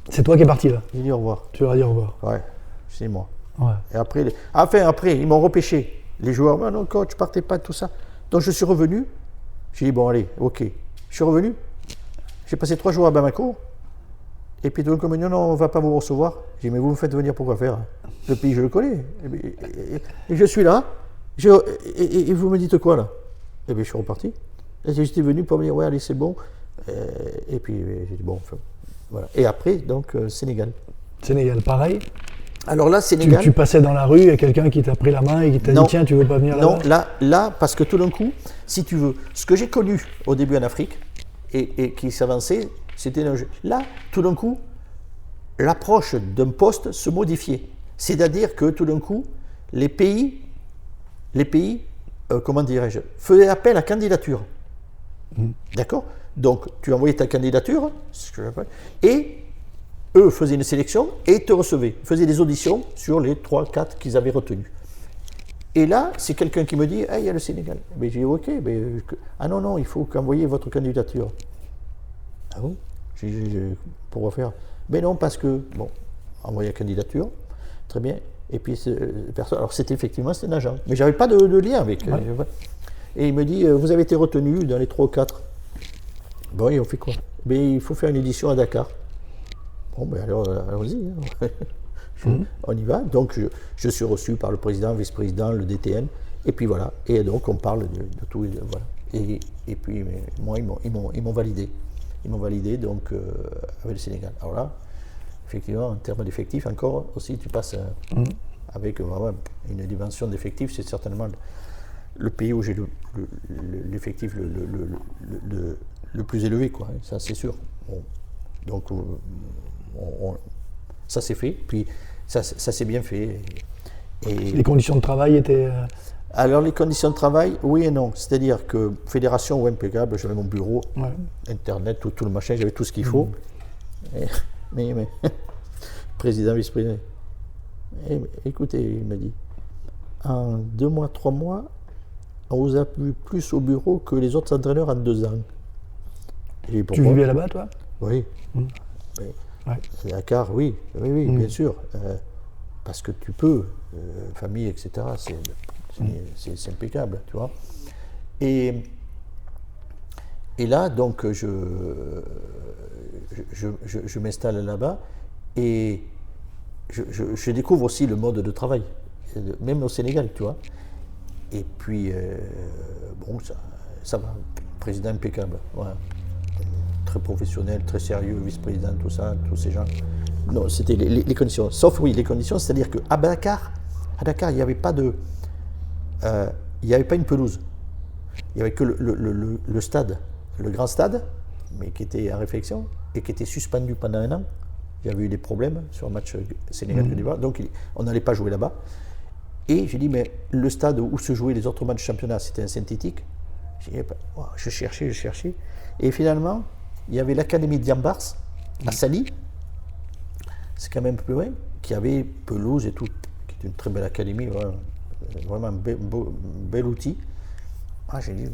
C'est toi qui es parti, là? J'ai dit au revoir. Tu leur as dit au revoir? Ouais, c'est moi. Ouais. Et après, après, ils m'ont repêché. Les joueurs, non, coach, partez pas, tout ça. Donc, je suis revenu. J'ai dit, bon, allez, ok. Je suis revenu. J'ai passé 3 jours à Bamako. Et puis tout le monde m'a dit, non, on ne va pas vous recevoir. J'ai dit, mais vous me faites venir pourquoi faire? Le pays, je le connais. Et je suis là. Et vous me dites quoi, là? Et puis je suis reparti. Et j'étais venu pour me dire, ouais, allez, c'est bon. Et puis j'ai dit, bon, enfin, voilà. Et après, donc, Sénégal. Sénégal, pareil? Alors là, Sénégal... Tu passais dans la rue, il y a quelqu'un qui t'a pris la main et qui t'a dit, tiens, tu veux pas venir là-bas? Non, là, parce que tout d'un coup, si tu veux, ce que j'ai connu au début en Afrique, et qui s'avançait, c'était un jeu. Là, tout d'un coup, l'approche d'un poste se modifiait. C'est-à-dire que tout d'un coup, les pays, comment dirais-je, faisaient appel à candidature. D'accord? Donc, tu envoyais ta candidature, et eux faisaient une sélection et te recevaient. Faisaient des auditions sur les 3-4 qu'ils avaient retenus. Et là, c'est quelqu'un qui me dit, il y a le Sénégal. Mais j'ai dit, ok, mais, non, il faut qu'envoyer votre candidature. Ah bon? Pourquoi faire? Mais non, parce que, bon, envoyer la candidature, très bien. Et puis, alors c'était effectivement, un agent. Mais j'avais pas de lien avec. Ouais. Et il me dit, vous avez été retenu dans les 3 ou 4. Bon, et on fait quoi? Mais il faut faire une édition à Dakar. Bon, ben alors, allons-y. On y va. Donc, je suis reçu par le président, vice-président, le DTN. Et puis voilà. Et donc, on parle de tout. Voilà. Et puis, moi, ils m'ont validé. Ils m'ont validé donc avec le Sénégal. Alors là, effectivement, en termes d'effectifs, encore aussi, tu passes avec vraiment une dimension d'effectifs. C'est certainement le pays où j'ai l'effectif le plus élevé, quoi. Ça, c'est sûr. Bon. Donc, ça s'est fait. Puis, ça s'est bien fait. Et les conditions de travail étaient... Alors, les conditions de travail, oui et non. C'est-à-dire que fédération, impeccable, j'avais mon bureau, Internet, tout le machin, j'avais tout ce qu'il faut. Mais président, vice-président, écoutez, il m'a dit, en 2 mois, 3 mois, on vous a vu plus au bureau que les autres entraîneurs en 2 ans. Et tu vivais là-bas, toi? Oui. Dakar, oui, bien sûr. Parce que tu peux, famille, etc., c'est impeccable, tu vois. Et là, donc, je m'installe là-bas et je découvre aussi le mode de travail, même au Sénégal, tu vois. Et puis, bon, ça va, président impeccable, voilà. très professionnel, très sérieux, vice-président, tout ça, tous ces gens. Non, c'était les conditions. Sauf, oui, les conditions, c'est-à-dire qu'à Dakar, il n'y avait pas de... il n'y avait pas une pelouse. Il n'y avait que le stade, le grand stade, mais qui était en réflexion et qui était suspendu pendant 1 an. Il y avait eu des problèmes sur un match Sénégal-Côte d'Ivoire, donc on n'allait pas jouer là-bas. Et j'ai dit, mais le stade où se jouaient les autres matchs de championnat, c'était un synthétique. Je cherchais. Et finalement, il y avait l'académie de Diambars, à Sali, c'est quand même plus loin, qui avait pelouse et tout, qui était une très belle académie, vraiment un bel outil. J'ai dit,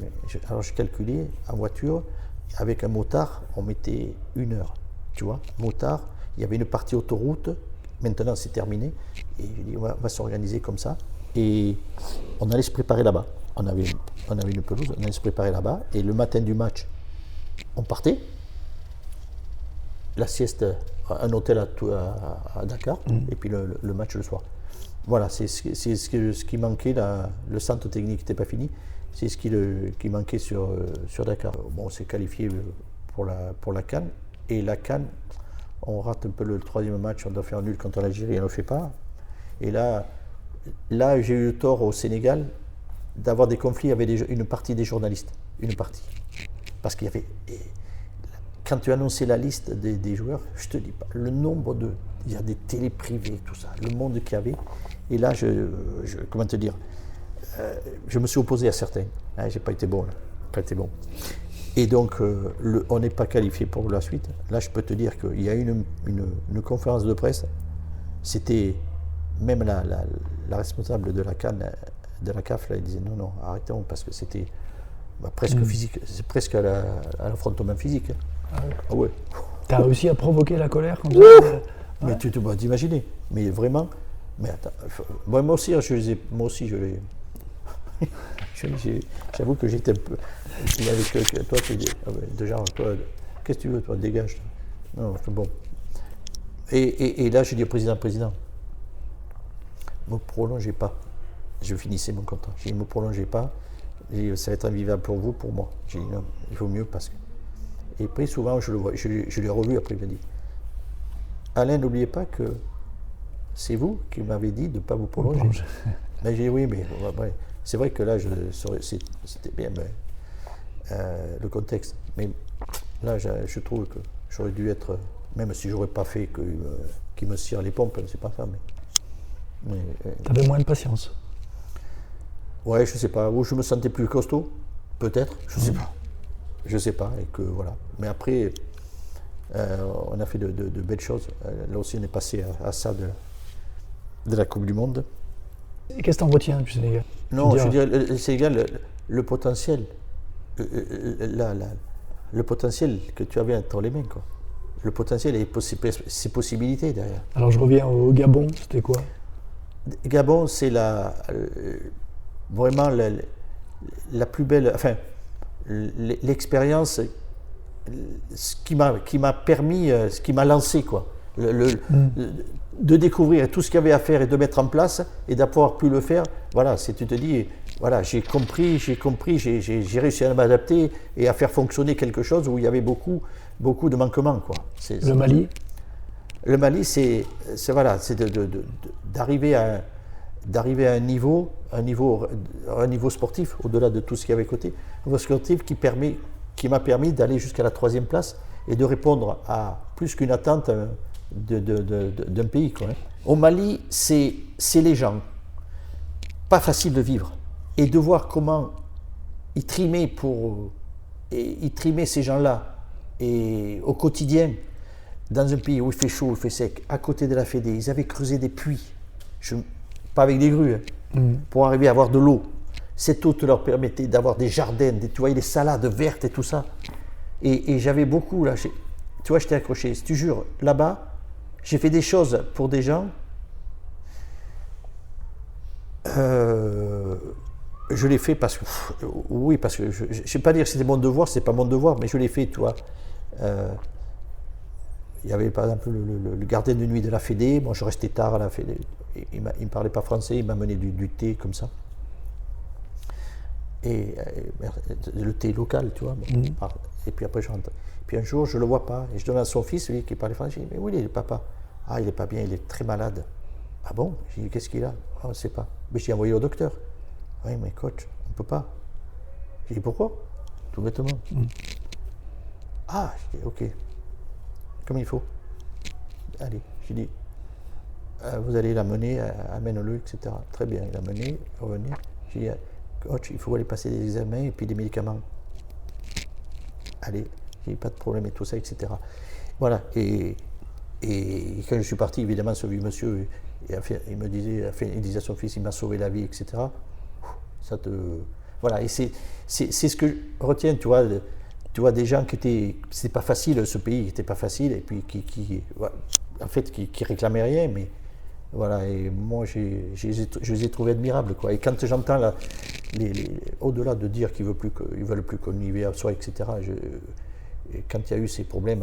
alors j'ai calculé, en voiture, avec un motard, on mettait 1 heure, tu vois, motard, il y avait une partie autoroute, maintenant c'est terminé, et j'ai dit, on va s'organiser comme ça, et on allait se préparer là-bas. On avait une pelouse, on allait se préparer là-bas, et le matin du match, on partait, la sieste, un hôtel à Dakar, et puis le match le soir. Voilà, c'est ce qui manquait, le centre technique n'était pas fini, c'est ce qui manquait sur Dakar. Bon, on s'est qualifié pour la CAN, et la CAN, on rate un peu le 3e match, on doit faire nul contre l'Algérie, on ne le fait pas. Et là j'ai eu le tort au Sénégal d'avoir des conflits avec une partie des journalistes, une partie. Parce qu'il y avait, quand tu annonçais la liste des joueurs, je te dis pas, le nombre il y a des télés privées, tout ça, le monde qu'il y avait. Et là, comment te dire, je me suis opposé à certains. J'ai pas été bon, là. Pas été bon. Et donc, on n'est pas qualifié pour la suite. Là, je peux te dire qu'il y a eu une conférence de presse. C'était même la responsable de la CAN, de la CAF, là, elle disait non, arrêtons, parce que c'était presque physique, c'est presque à l'affrontement physique. Ah ouais. T'as réussi à provoquer la colère comme ça? Mais tu te dois t'imaginer. Mais vraiment, mais attends, moi aussi, je l'ai. J'avoue que j'étais un peu. Avec toi, tu dis, de genre, toi, qu'est-ce que tu veux, toi, dégage. Non, c'est bon. Et là, je dis au président, ne me prolongez pas. Je finissais mon contrat. J'ai dit, ne me prolongez pas. Ça va être invivable pour vous, pour moi. J'ai dit, non, il vaut mieux parce que. Et après, souvent, je l'ai revu après, il m'a dit, Alain, n'oubliez pas que c'est vous qui m'avez dit de ne pas vous prolonger. Mais j'ai dit, oui, mais ouais, c'est vrai que là, c'était bien le contexte. Mais là, je trouve que j'aurais dû être, même si j'aurais pas fait qu'il me tire les pompes, c'est pas ça, mais t'avais moins de patience. Ouais, je sais pas. Ou je me sentais plus costaud, peut-être, je sais pas. Je sais pas, et que voilà. Mais après, on a fait de belles choses. Là aussi, on est passé à ça de la Coupe du Monde. Et qu'est-ce que t'en retiens du Sénégal? Non, je dirais, le Sénégal, le potentiel, le potentiel que tu avais entre les mains, quoi. Le potentiel et ses possibilités derrière. Alors je reviens au Gabon, c'était quoi? Gabon, c'est vraiment la plus belle, enfin, l'expérience, ce qui m'a permis, ce qui m'a lancé, quoi. De découvrir tout ce qu'il y avait à faire et de mettre en place et d'avoir pu le faire. Voilà, si tu te dis, voilà, j'ai compris, j'ai réussi à m'adapter et à faire fonctionner quelque chose où il y avait beaucoup de manquements, quoi. Le Mali? Le Mali, c'est voilà, c'est d'arriver à un niveau sportif, au-delà de tout ce qu'il y avait à côté, un niveau sportif qui m'a permis d'aller jusqu'à la 3e place et de répondre à plus qu'une attente d'un pays, quoi. Au Mali, c'est les gens. Pas facile de vivre. Et de voir comment ils trimaient ces gens-là et au quotidien, dans un pays où il fait chaud, il fait sec, à côté de la Fédé, ils avaient creusé des puits, pas avec des grues, pour arriver à avoir de l'eau. Cette eau te leur permettait d'avoir des jardins, tu voyais des salades vertes et tout ça. Et j'avais beaucoup, là, tu vois, j'étais accroché. Si tu jures, là-bas, j'ai fait des choses pour des gens. Je l'ai fait parce que, oui, parce que je ne sais pas dire que c'était mon devoir, c'est pas mon devoir, mais je l'ai fait, tu vois. Il y avait par exemple le gardien de nuit de la Fédé. Moi, je restais tard à la Fédé. Il ne me parlait pas français, il m'a amené du thé comme ça. et le thé local, tu vois. Et puis après, je rentre. Puis un jour, je ne le vois pas. Et je demande à son fils, lui, qui parlait français, je dis, mais où il est, le papa? Ah, il n'est pas bien, il est très malade. Ah bon? J'ai dit, qu'est-ce qu'il a? Ah, on ne sait pas. Mais j'ai envoyé au docteur. Oui, mais coach, on ne peut pas. J'ai dit, pourquoi? Tout bêtement. Ah, j'ai dit, ok. Comme il faut. Allez, j'ai dit, vous allez l'amener, amène-le, etc. Très bien, il l'a mené, revenu. J'ai dit, coach, il faut aller passer des examens et puis des médicaments. Allez, j'ai dit, pas de problème et tout ça, etc. Voilà, et quand je suis parti, évidemment, ce vieux monsieur, il disait à son fils, il m'a sauvé la vie, etc. Ça te... Voilà, et c'est ce que je retiens, tu vois, des gens qui étaient... C'était pas facile, ce pays n'était pas facile, et puis qui réclamaient rien, mais voilà, et moi, je les ai trouvés admirables, quoi. Et quand j'entends, au-delà de dire qu'ils ne veulent plus qu'on y vienne à soi, etc., et quand il y a eu ces problèmes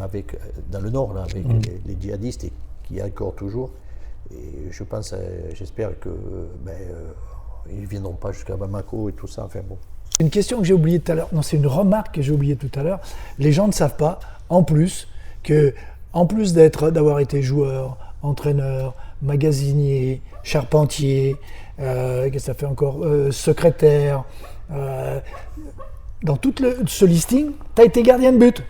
dans le Nord, là, avec les djihadistes, et qu'il y a encore toujours, et je pense, j'espère que ils ne viendront pas jusqu'à Bamako et tout ça, enfin bon. Une question que j'ai oubliée tout à l'heure, non, c'est une remarque que j'ai oubliée tout à l'heure. Les gens ne savent pas, en plus d'avoir été joueur, entraîneur, magasinier, charpentier, qu'est-ce que ça fait encore, secrétaire, dans tout ce listing, tu as été gardien de but.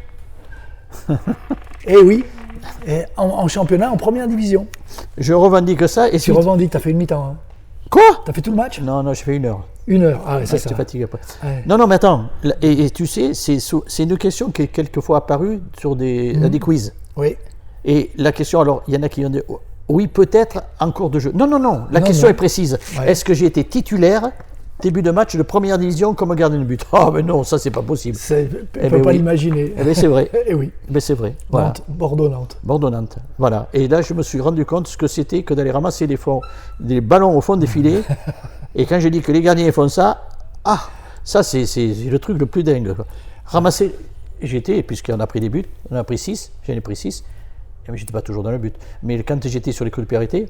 Et oui, en championnat, en première division. Je revendique ça. Et tu revendiques, tu as fait une mi-temps. Hein. Quoi? Tu as fait tout le match? Non, j'ai fait 1 heure. 1 heure, ah ouais, ça. J'étais fatigué après. Ouais. Non, mais attends, et tu sais, c'est une question qui est quelquefois apparue sur des quiz. Oui. Et la question, alors, il y en a qui ont dit, oui, peut-être en cours de jeu. Non, la question est précise. Ouais. Est-ce que j'ai été titulaire début de match de première division comme gardien de but? Ah, mais non, ça, c'est pas possible. On ne peut pas l'imaginer. Eh bien, c'est vrai. Eh oui. Mais c'est vrai. Voilà. Bordeaux-Nantes. Bordeaux-Nantes. Voilà. Et là, je me suis rendu compte ce que c'était que d'aller ramasser des ballons au fond des filets. Et quand je dis que les gardiens font ça, ça, c'est le truc le plus dingue. Ramasser. Puisqu'on a pris des buts, on a pris 6, j'en ai pris 6. Mais j'étais pas toujours dans le but. Mais quand j'étais sur les coups de pénalité,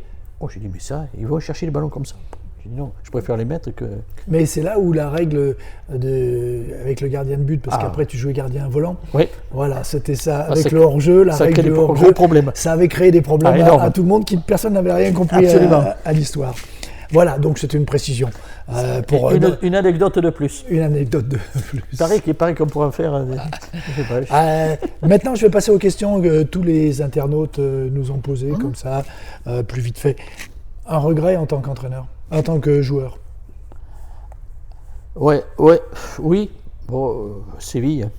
j'ai dit, mais ça, ils vont chercher les ballons comme ça. J'ai dit non, je préfère les mettre que... Mais c'est là où la règle avec le gardien de but, parce qu'après tu jouais gardien volant. Oui. Voilà, c'était ça. Avec le hors-jeu, la règle du hors-jeu, ça avait créé des problèmes à tout le monde, personne n'avait rien compris à l'histoire. Voilà, donc c'était une précision. Une anecdote de plus. Une anecdote de plus. Il paraît qu'on pourrait en faire... Maintenant, je vais passer aux questions que tous les internautes nous ont posées, comme ça, plus vite fait. Un regret en tant qu'entraîneur, en tant que joueur? Oui. Bon, Séville.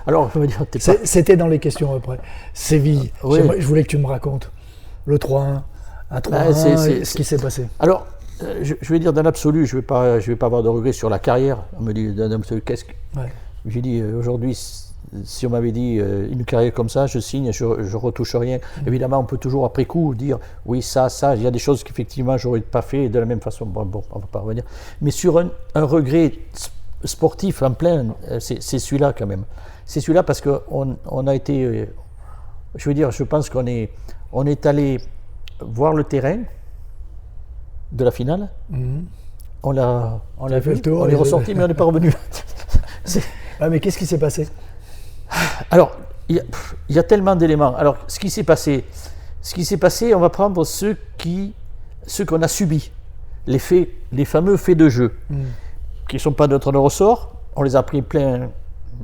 Alors, je veux dire, c'était dans les questions après. Séville, je voulais que tu me racontes le 3-1. À 3-1, ce qui s'est passé. Alors, je vais dire dans l'absolu, je vais pas avoir de regrets sur la carrière. On me dit dans l'absolu, j'ai dit aujourd'hui, si on m'avait dit une carrière comme ça, je signe, je retouche rien. Évidemment, on peut toujours après coup dire oui, ça, il y a des choses qu'effectivement j'aurais pas fait de la même façon. Bon, on va pas revenir. Mais sur un regret sportif en plein, c'est celui-là quand même. C'est celui-là parce qu'on a été, je pense qu'on est allé voir le terrain de la finale. On l'a vu, le tour, on est ressorti, mais on n'est pas revenu. Mais qu'est-ce qui s'est passé? Alors, il y a tellement d'éléments. Alors, ce qui s'est passé, on va prendre ceux qu'on a subis, les fameux faits de jeu, qui ne sont pas de notre ressort. On les a pris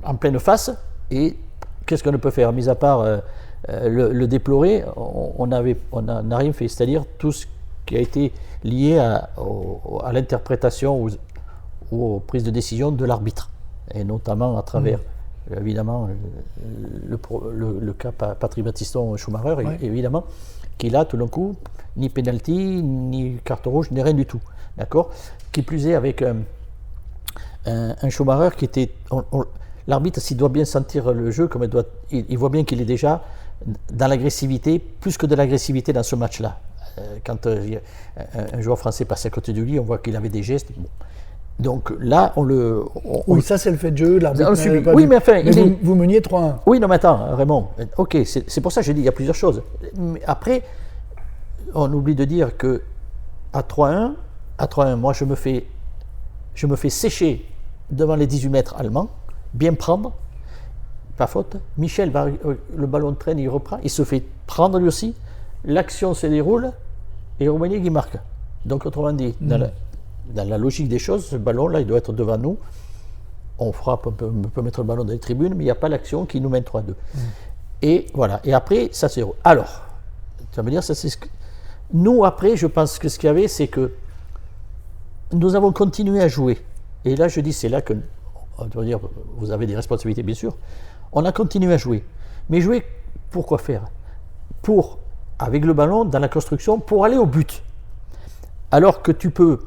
en pleine face, et qu'est-ce qu'on ne peut faire, mis à part le déplorer, on n'a rien fait, c'est-à-dire tout ce qui a été lié à l'interprétation ou aux prises de décision de l'arbitre, et notamment à travers évidemment le cas Patrick Battiston-Schumacher, évidemment, qui là tout d'un coup ni penalty, ni carte rouge, ni rien du tout, d'accord, qui plus est avec un Schumacher qui était... L'arbitre, s'il doit bien sentir le jeu, comme il voit bien qu'il est déjà dans l'agressivité, plus que de l'agressivité dans ce match-là. Quand un joueur français passe à côté de lui, on voit qu'il avait des gestes. Bon. Donc là, oui, ça c'est le fait de jeu. Oui, mais enfin... vous meniez 3-1. Oui, non, mais attends, Raymond. Ok, c'est pour ça que j'ai dit, il y a plusieurs choses. Mais après, on oublie de dire que à 3-1, moi je me fais je me fais sécher devant les 18 mètres allemands, bien prendre, pas faute. Michel, le ballon traîne, il reprend, il se fait prendre lui aussi, l'action se déroule, et Rummenigge il marque. Donc autrement dit, dans la logique des choses, ce ballon-là, il doit être devant nous. On frappe, on peut mettre le ballon dans les tribunes, mais il n'y a pas l'action qui nous mène 3-2. Et voilà. Et après, ça c'est... Alors, ça veut dire, ça c'est ce que... Nous, après, je pense que ce qu'il y avait, c'est que nous avons continué à jouer. Et là, je dis, c'est là que, on va dire, vous avez des responsabilités, bien sûr. On a continué à jouer. Mais jouer, pour quoi faire? Pour, avec le ballon, dans la construction, pour aller au but. Alors que tu peux,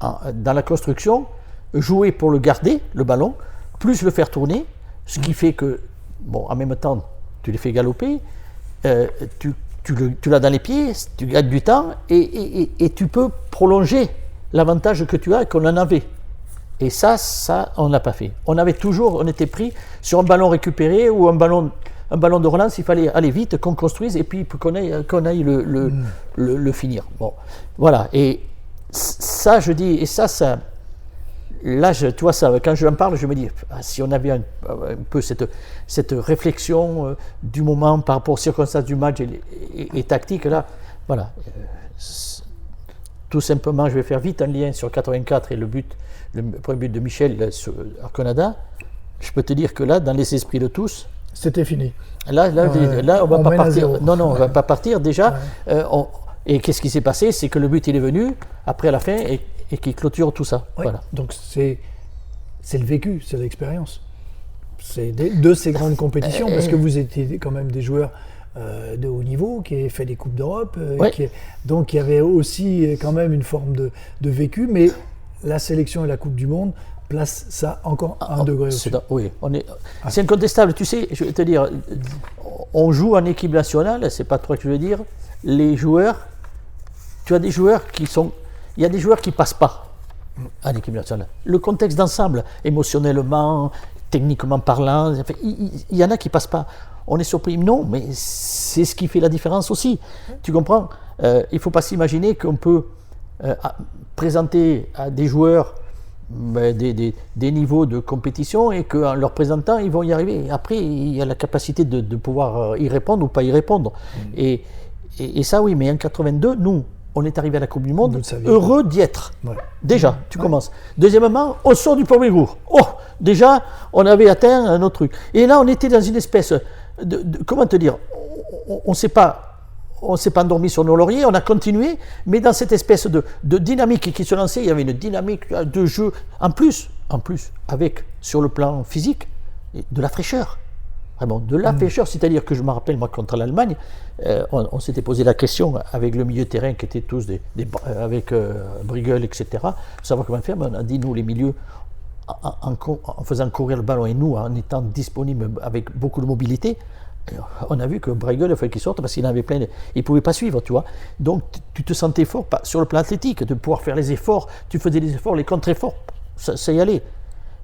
dans la construction, jouer pour le garder, le ballon, plus le faire tourner, ce qui fait que, bon, en même temps, tu les fais galoper, tu l'as dans les pieds, tu gagnes du temps, et tu peux prolonger l'avantage que tu as et qu'on en avait. Et ça, on n'a pas fait. On était pris sur un ballon récupéré ou un ballon de relance, il fallait aller vite, qu'on construise et puis qu'on aille le finir. Bon, voilà. Et ça, je dis, et ça, là, tu vois, ça, quand je en parle, je me dis, si on avait un peu cette réflexion du moment par rapport aux circonstances du match et tactique, là, voilà. Tout simplement, je vais faire vite un lien sur 84 et le premier but de Michel au Canada. Je peux te dire que là, dans les esprits de tous, c'était fini. Là, on va pas partir. Non, on va pas partir déjà. Ouais. Et qu'est-ce qui s'est passé? C'est que le but il est venu après à la fin et qui clôture tout ça. Ouais. Voilà. Donc c'est le vécu, c'est l'expérience. C'est de ces grandes compétitions parce que vous étiez quand même des joueurs de haut niveau qui avaient fait des coupes d'Europe. Ouais. Donc il y avait aussi quand même une forme de vécu, mais la sélection et la Coupe du Monde place ça encore un degré au-dessus. Oui, c'est incontestable. Tu sais, je vais te dire, on joue en équipe nationale, c'est pas trop que je veux dire. Les joueurs, tu as des joueurs il y a des joueurs qui passent pas en équipe nationale. Le contexte d'ensemble, émotionnellement, techniquement parlant, il y en a qui passent pas. On est surpris, non, mais c'est ce qui fait la différence aussi. Tu comprends? Il faut pas s'imaginer qu'on peut présenter à des joueurs des niveaux de compétition et qu'en leur présentant, ils vont y arriver. Après, il y a la capacité de pouvoir y répondre ou pas y répondre. Et ça, oui, mais en 82, nous, on est arrivé à la Coupe du Monde heureux d'y être. Ouais. Déjà, tu commences. Deuxièmement, on sort du premier groupe. Oh, déjà, on avait atteint un autre truc. Et là, on était dans une espèce comment te dire, on ne s'est pas endormi sur nos lauriers, on a continué, mais dans cette espèce de dynamique qui se lançait, il y avait une dynamique de jeu, en plus, avec, sur le plan physique, de la fraîcheur. Vraiment, de la fraîcheur, c'est-à-dire que je me rappelle, moi, contre l'Allemagne, on s'était posé la question avec le milieu de terrain qui étaient tous avec Brigel, etc., pour savoir comment faire, mais on a dit, nous, les milieux, en faisant courir le ballon et nous, en étant disponibles avec beaucoup de mobilité, on a vu que Brigel, il fallait qu'il sorte parce qu'il avait plein il ne pouvait pas suivre, tu vois. Donc, tu te sentais fort sur le plan athlétique, de pouvoir faire les efforts, tu faisais les efforts, les contre-efforts, ça y allait.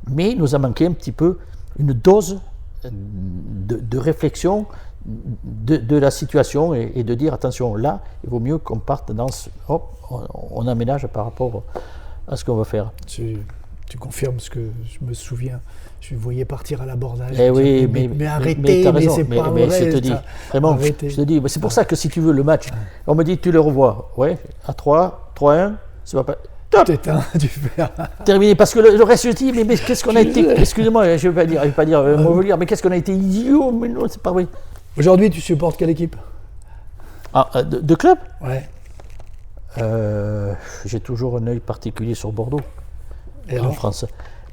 Mais il nous a manqué un petit peu une dose de réflexion de la situation et de dire, attention, là, il vaut mieux qu'on parte dans on aménage par rapport à ce qu'on va faire. Tu confirmes ce que je me souviens. Je voyais partir à l'abordage. Oui, mais arrêtez, mais c'est pas vrai. Je te dis, vraiment, arrêtez. Je te dis, c'est pour ça que si tu veux le match, on me dit tu le revois. Ouais, à 3-1, ça va pas. T'éteins, tu fais. Terminé, parce que le reste, je dis, mais qu'est-ce qu'on a été. Excusez-moi, je ne vais pas dire mais qu'est-ce qu'on a été idiot, mais non, c'est pas vrai. Aujourd'hui, tu supportes quelle équipe? De club? Ouais. J'ai toujours un œil particulier sur Bordeaux. Et en France.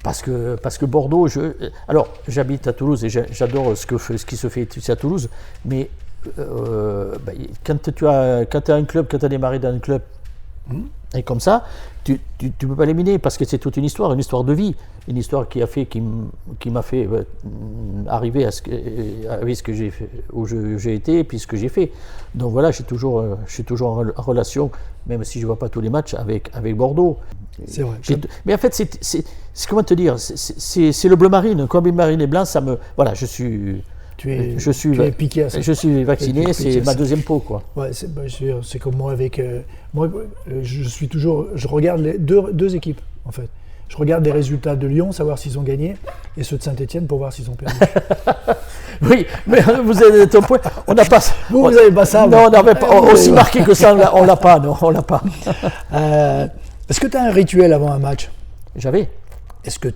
Parce que Bordeaux, alors j'habite à Toulouse et j'adore ce qui se fait à Toulouse, mais quand tu as un club, quand tu as démarré dans un club, et comme ça, tu ne peux pas l'éliminer parce que c'est toute une histoire de vie, une histoire qui m'a fait arriver à ce que j'ai fait, où j'ai été et puis ce que j'ai fait. Donc voilà, je suis toujours en relation, même si je ne vois pas tous les matchs avec Bordeaux. C'est vrai. Mais en fait, c'est comment te dire, c'est le bleu marine, comme marine et blanc, ça me, voilà, je suis piqué à ça. Je suis vacciné, c'est ma deuxième peau, quoi. Ouais, c'est comme moi avec moi, je regarde les deux équipes, en fait. Je regarde les résultats de Lyon, savoir s'ils ont gagné, et ceux de Saint-Etienne pour voir s'ils ont perdu. Oui, mais vous avez ton point. On n'a pas. Vous n'avez pas ça? Non, on n'avait pas aussi marqué que ça. On l'a pas. Non, on l'a pas. Est-ce que tu as un rituel avant un match? J'avais. Est-ce que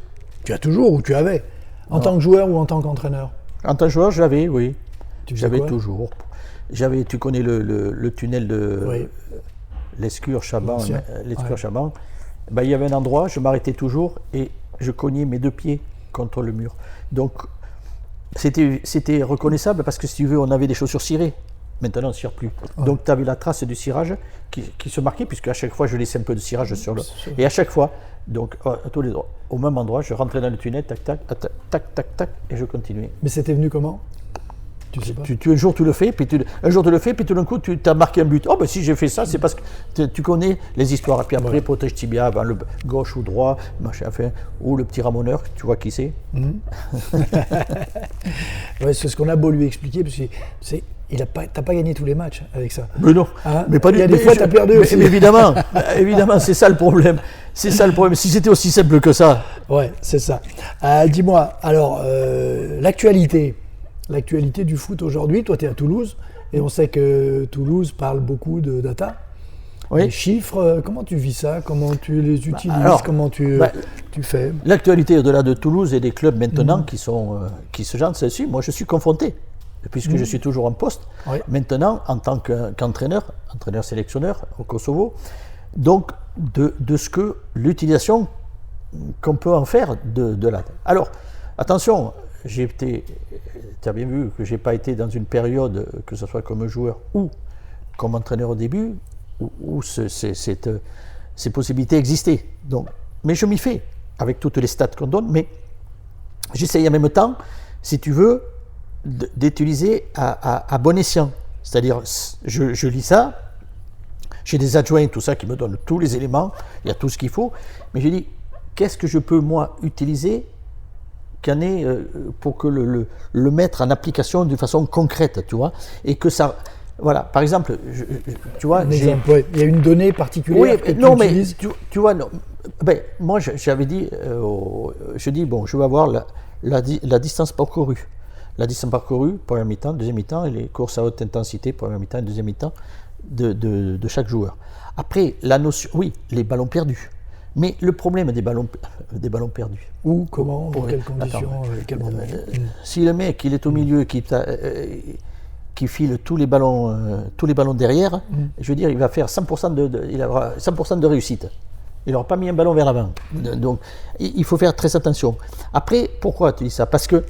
tu as toujours ou tu avais? En tant que joueur ou en tant qu'entraîneur? En tant que joueur, j'avais, oui. J'avais quoi? toujours. J'avais, tu connais le tunnel de l'Escure-Chaban. L'Escure-Chaban. Ben, il y avait un endroit, je m'arrêtais toujours et je cognais mes 2 pieds contre le mur. Donc, c'était reconnaissable parce que si tu veux, on avait des chaussures cirées. Maintenant, on ne cire plus. Ouais. Donc, tu avais la trace du cirage qui se marquait, puisque à chaque fois, je laissais un peu de cirage sur le. Et à chaque fois, donc, au même endroit, je rentrais dans le tunnel, tac, tac, tac, tac, tac, tac, et je continuais. Mais c'était venu comment? Tu sais pas. Un jour tu le fais, puis tout d'un coup tu as marqué un but. Oh ben si j'ai fait ça, c'est parce que tu connais les histoires. Et puis après, protège tibia avant le gauche ou droit, machin, enfin, ou le petit ramoneur, tu vois qui c'est. Ouais, c'est ce qu'on a beau lui expliquer, parce que t'as pas gagné tous les matchs avec ça. Mais non, mais pas du tout. Il y a des fois t'as perdu aussi. Mais évidemment, c'est ça le problème. C'est ça le problème. Si c'était aussi simple que ça. Ouais, c'est ça. Dis-moi, alors l'actualité du foot aujourd'hui, toi tu es à Toulouse, et on sait que Toulouse parle beaucoup de data. Oui. Les chiffres, comment tu vis ça? Comment tu les utilises? Comment tu fais? L'actualité au-delà de Toulouse et des clubs maintenant qui se genrent dessus, moi je suis confronté, puisque je suis toujours en poste, maintenant en tant qu'entraîneur, entraîneur-sélectionneur au Kosovo, donc de ce que l'utilisation qu'on peut en faire de la data. Alors, attention, tu as bien vu que je n'ai pas été dans une période, que ce soit comme joueur ou comme entraîneur au début, où ces possibilités existaient. Donc, mais je m'y fais, avec toutes les stats qu'on donne, mais j'essaye en même temps, si tu veux, d'utiliser à bon escient. C'est-à-dire, je lis ça, j'ai des adjoints, tout ça, qui me donnent tous les éléments, il y a tout ce qu'il faut, mais je dis, qu'est-ce que je peux, moi, utiliser pour que le mettre en application d'une façon concrète, tu vois, et que ça, voilà, par exemple, tu vois, il y a une donnée particulière que tu utilises. Tu vois, non, ben, moi j'avais dit, je dis bon, je vais avoir la distance parcourue, première mi-temps, deuxième mi-temps, et les courses à haute intensité, première mi-temps et deuxième mi-temps de chaque joueur. Après, la notion, oui, les ballons perdus. Mais le problème des ballons perdus. Où, comment, dans quelles conditions, quel moment. Si le mec il est au milieu, qui file tous les ballons derrière, je veux dire, il va faire 100% il aura 100% de réussite. Il n'aura pas mis un ballon vers l'avant. Donc, il faut faire très attention. Après, pourquoi tu dis ça? Parce que,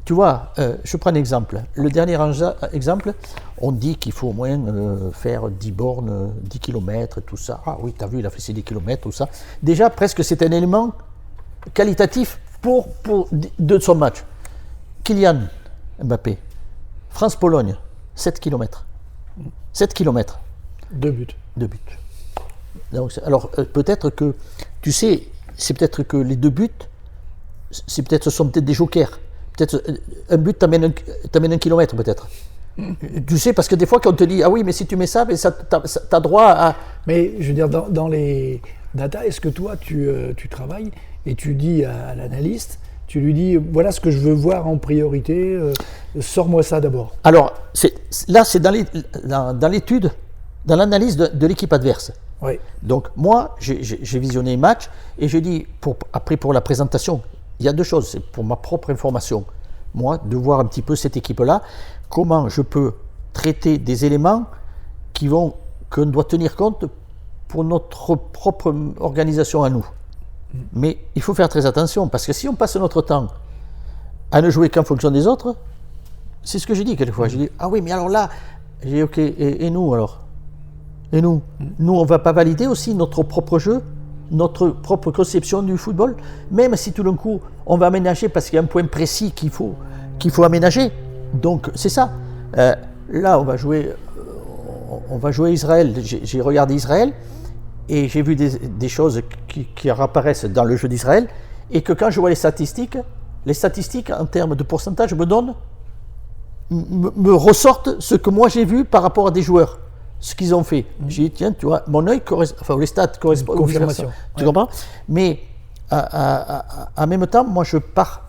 tu vois, je prends un exemple. Le dernier exemple, on dit qu'il faut au moins faire 10 bornes, 10 km, tout ça. Ah oui, tu as vu, il a fait ses 10 km, tout ça. Déjà, presque, c'est un élément qualitatif de son match. Kylian Mbappé, France-Pologne, 7 km. 7 km. 2 buts. 2 buts. Donc, alors, peut-être que, tu sais, c'est peut-être que les 2 buts, ce sont peut-être des jokers. Peut-être un but t'amène un kilomètre peut-être. Tu sais, parce que des fois quand on te dit ah oui mais si tu mets ça, t'as droit à. Mais je veux dire dans les data, est-ce que toi tu travailles et tu dis à l'analyste, tu lui dis voilà ce que je veux voir en priorité, sors-moi ça d'abord. Alors c'est dans l'étude, dans l'analyse de l'équipe adverse. Oui. Donc moi j'ai visionné les matchs et je dis après pour la présentation. Il y a 2 choses, c'est pour ma propre information, moi, de voir un petit peu cette équipe-là, comment je peux traiter des éléments qu'on doit tenir compte pour notre propre organisation à nous. Mais il faut faire très attention, parce que si on passe notre temps à ne jouer qu'en fonction des autres, c'est ce que j'ai dit quelquefois. J'ai dit, ah oui, mais alors là, j'ai dit, ok, et nous alors? Et nous on ne va pas valider aussi notre propre jeu, notre propre conception du football, même si tout d'un coup on va aménager parce qu'il y a un point précis qu'il faut aménager. Donc c'est ça. Là on va jouer Israël. J'ai regardé Israël et j'ai vu des choses qui apparaissent dans le jeu d'Israël et que quand je vois les statistiques en termes de pourcentage me ressortent ce que moi j'ai vu par rapport à des joueurs. ce qu'ils ont fait. J'ai dit, tiens, tu vois, mon œil correspond, enfin, les stats correspondent. Confirmation. Tu comprends? Mais en même temps, moi, je pars.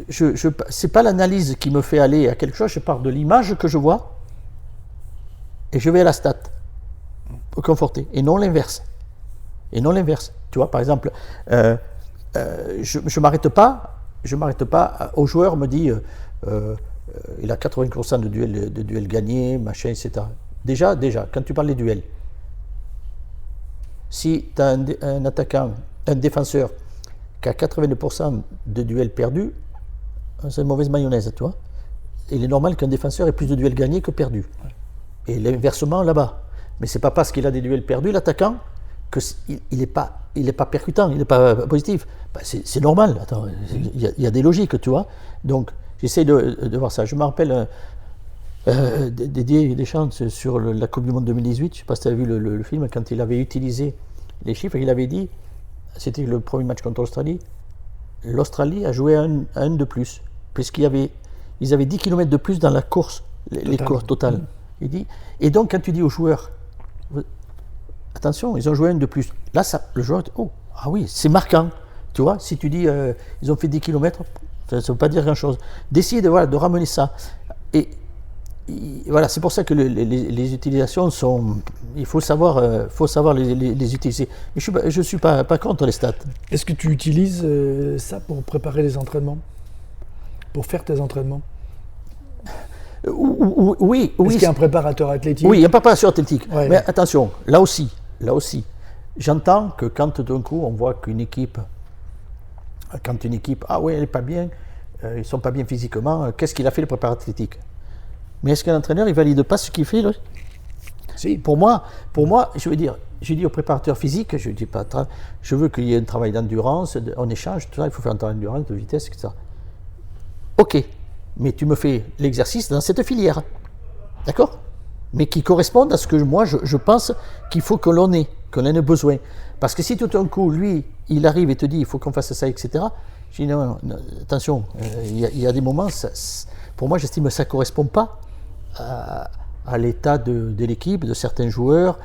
C'est pas l'analyse qui me fait aller à quelque chose, je pars de l'image que je vois et je vais à la stat pour conforter, et non l'inverse. Tu vois, par exemple, je m'arrête pas au joueur me dit il a 80% de duels gagnés, machin, etc. Déjà, quand tu parles des duels, si tu as un attaquant, un défenseur qui a 82% de duels perdus, c'est une mauvaise mayonnaise, tu vois. Il est normal qu'un défenseur ait plus de duels gagnés que perdus. Et l'inversement là-bas. Mais c'est pas parce qu'il a des duels perdus, l'attaquant, qu'il n'est pas percutant, il n'est pas positif. Ben c'est normal, attends, il y a des logiques, tu vois. Donc, j'essaie de voir ça. Je me rappelle Didier Deschamps sur la Coupe du Monde 2018, je ne sais pas si tu as vu le film, quand il avait utilisé les chiffres, il avait dit, c'était le premier match contre l'Australie, l'Australie a joué un de plus, puisqu'ils avaient 10 km de plus dans la course, les courses totales. Il dit, et donc quand tu dis aux joueurs, attention, ils ont joué un de plus, là le joueur dit, oh, ah oui, c'est marquant, tu vois, si tu dis, ils ont fait 10 km, ça ne veut pas dire grand-chose. D'essayer de ramener ça. Et voilà, c'est pour ça que les utilisations sont... Il faut savoir les utiliser. Mais je ne suis pas contre les stats. Est-ce que tu utilises ça pour préparer les entraînements? Pour faire tes entraînements? Oui. Est-ce qu'il y a un préparateur athlétique? Oui, il y a un préparateur athlétique. Ouais, mais attention, là aussi, j'entends que quand d'un coup on voit qu'une équipe... Quand une équipe, ah oui, elle n'est pas bien, ils ne sont pas bien physiquement, qu'est-ce qu'il a fait le préparateur athlétique? Mais est-ce qu'un entraîneur, il ne valide pas ce qu'il fait là? Si. Pour moi, je veux dire, j'ai dit au préparateur physique, je dis pas, je veux qu'il y ait un travail d'endurance, en échange, tout ça, il faut faire un travail d'endurance, de vitesse, etc. Ok, mais tu me fais l'exercice dans cette filière, d'accord? Mais qui correspondent à ce que moi, je pense qu'il faut que l'on ait besoin. Parce que si tout d'un coup, lui, il arrive et te dit, il faut qu'on fasse ça, etc., je dis non, attention, il y a des moments, pour moi, j'estime que ça ne correspond pas à l'état de l'équipe, de certains joueurs,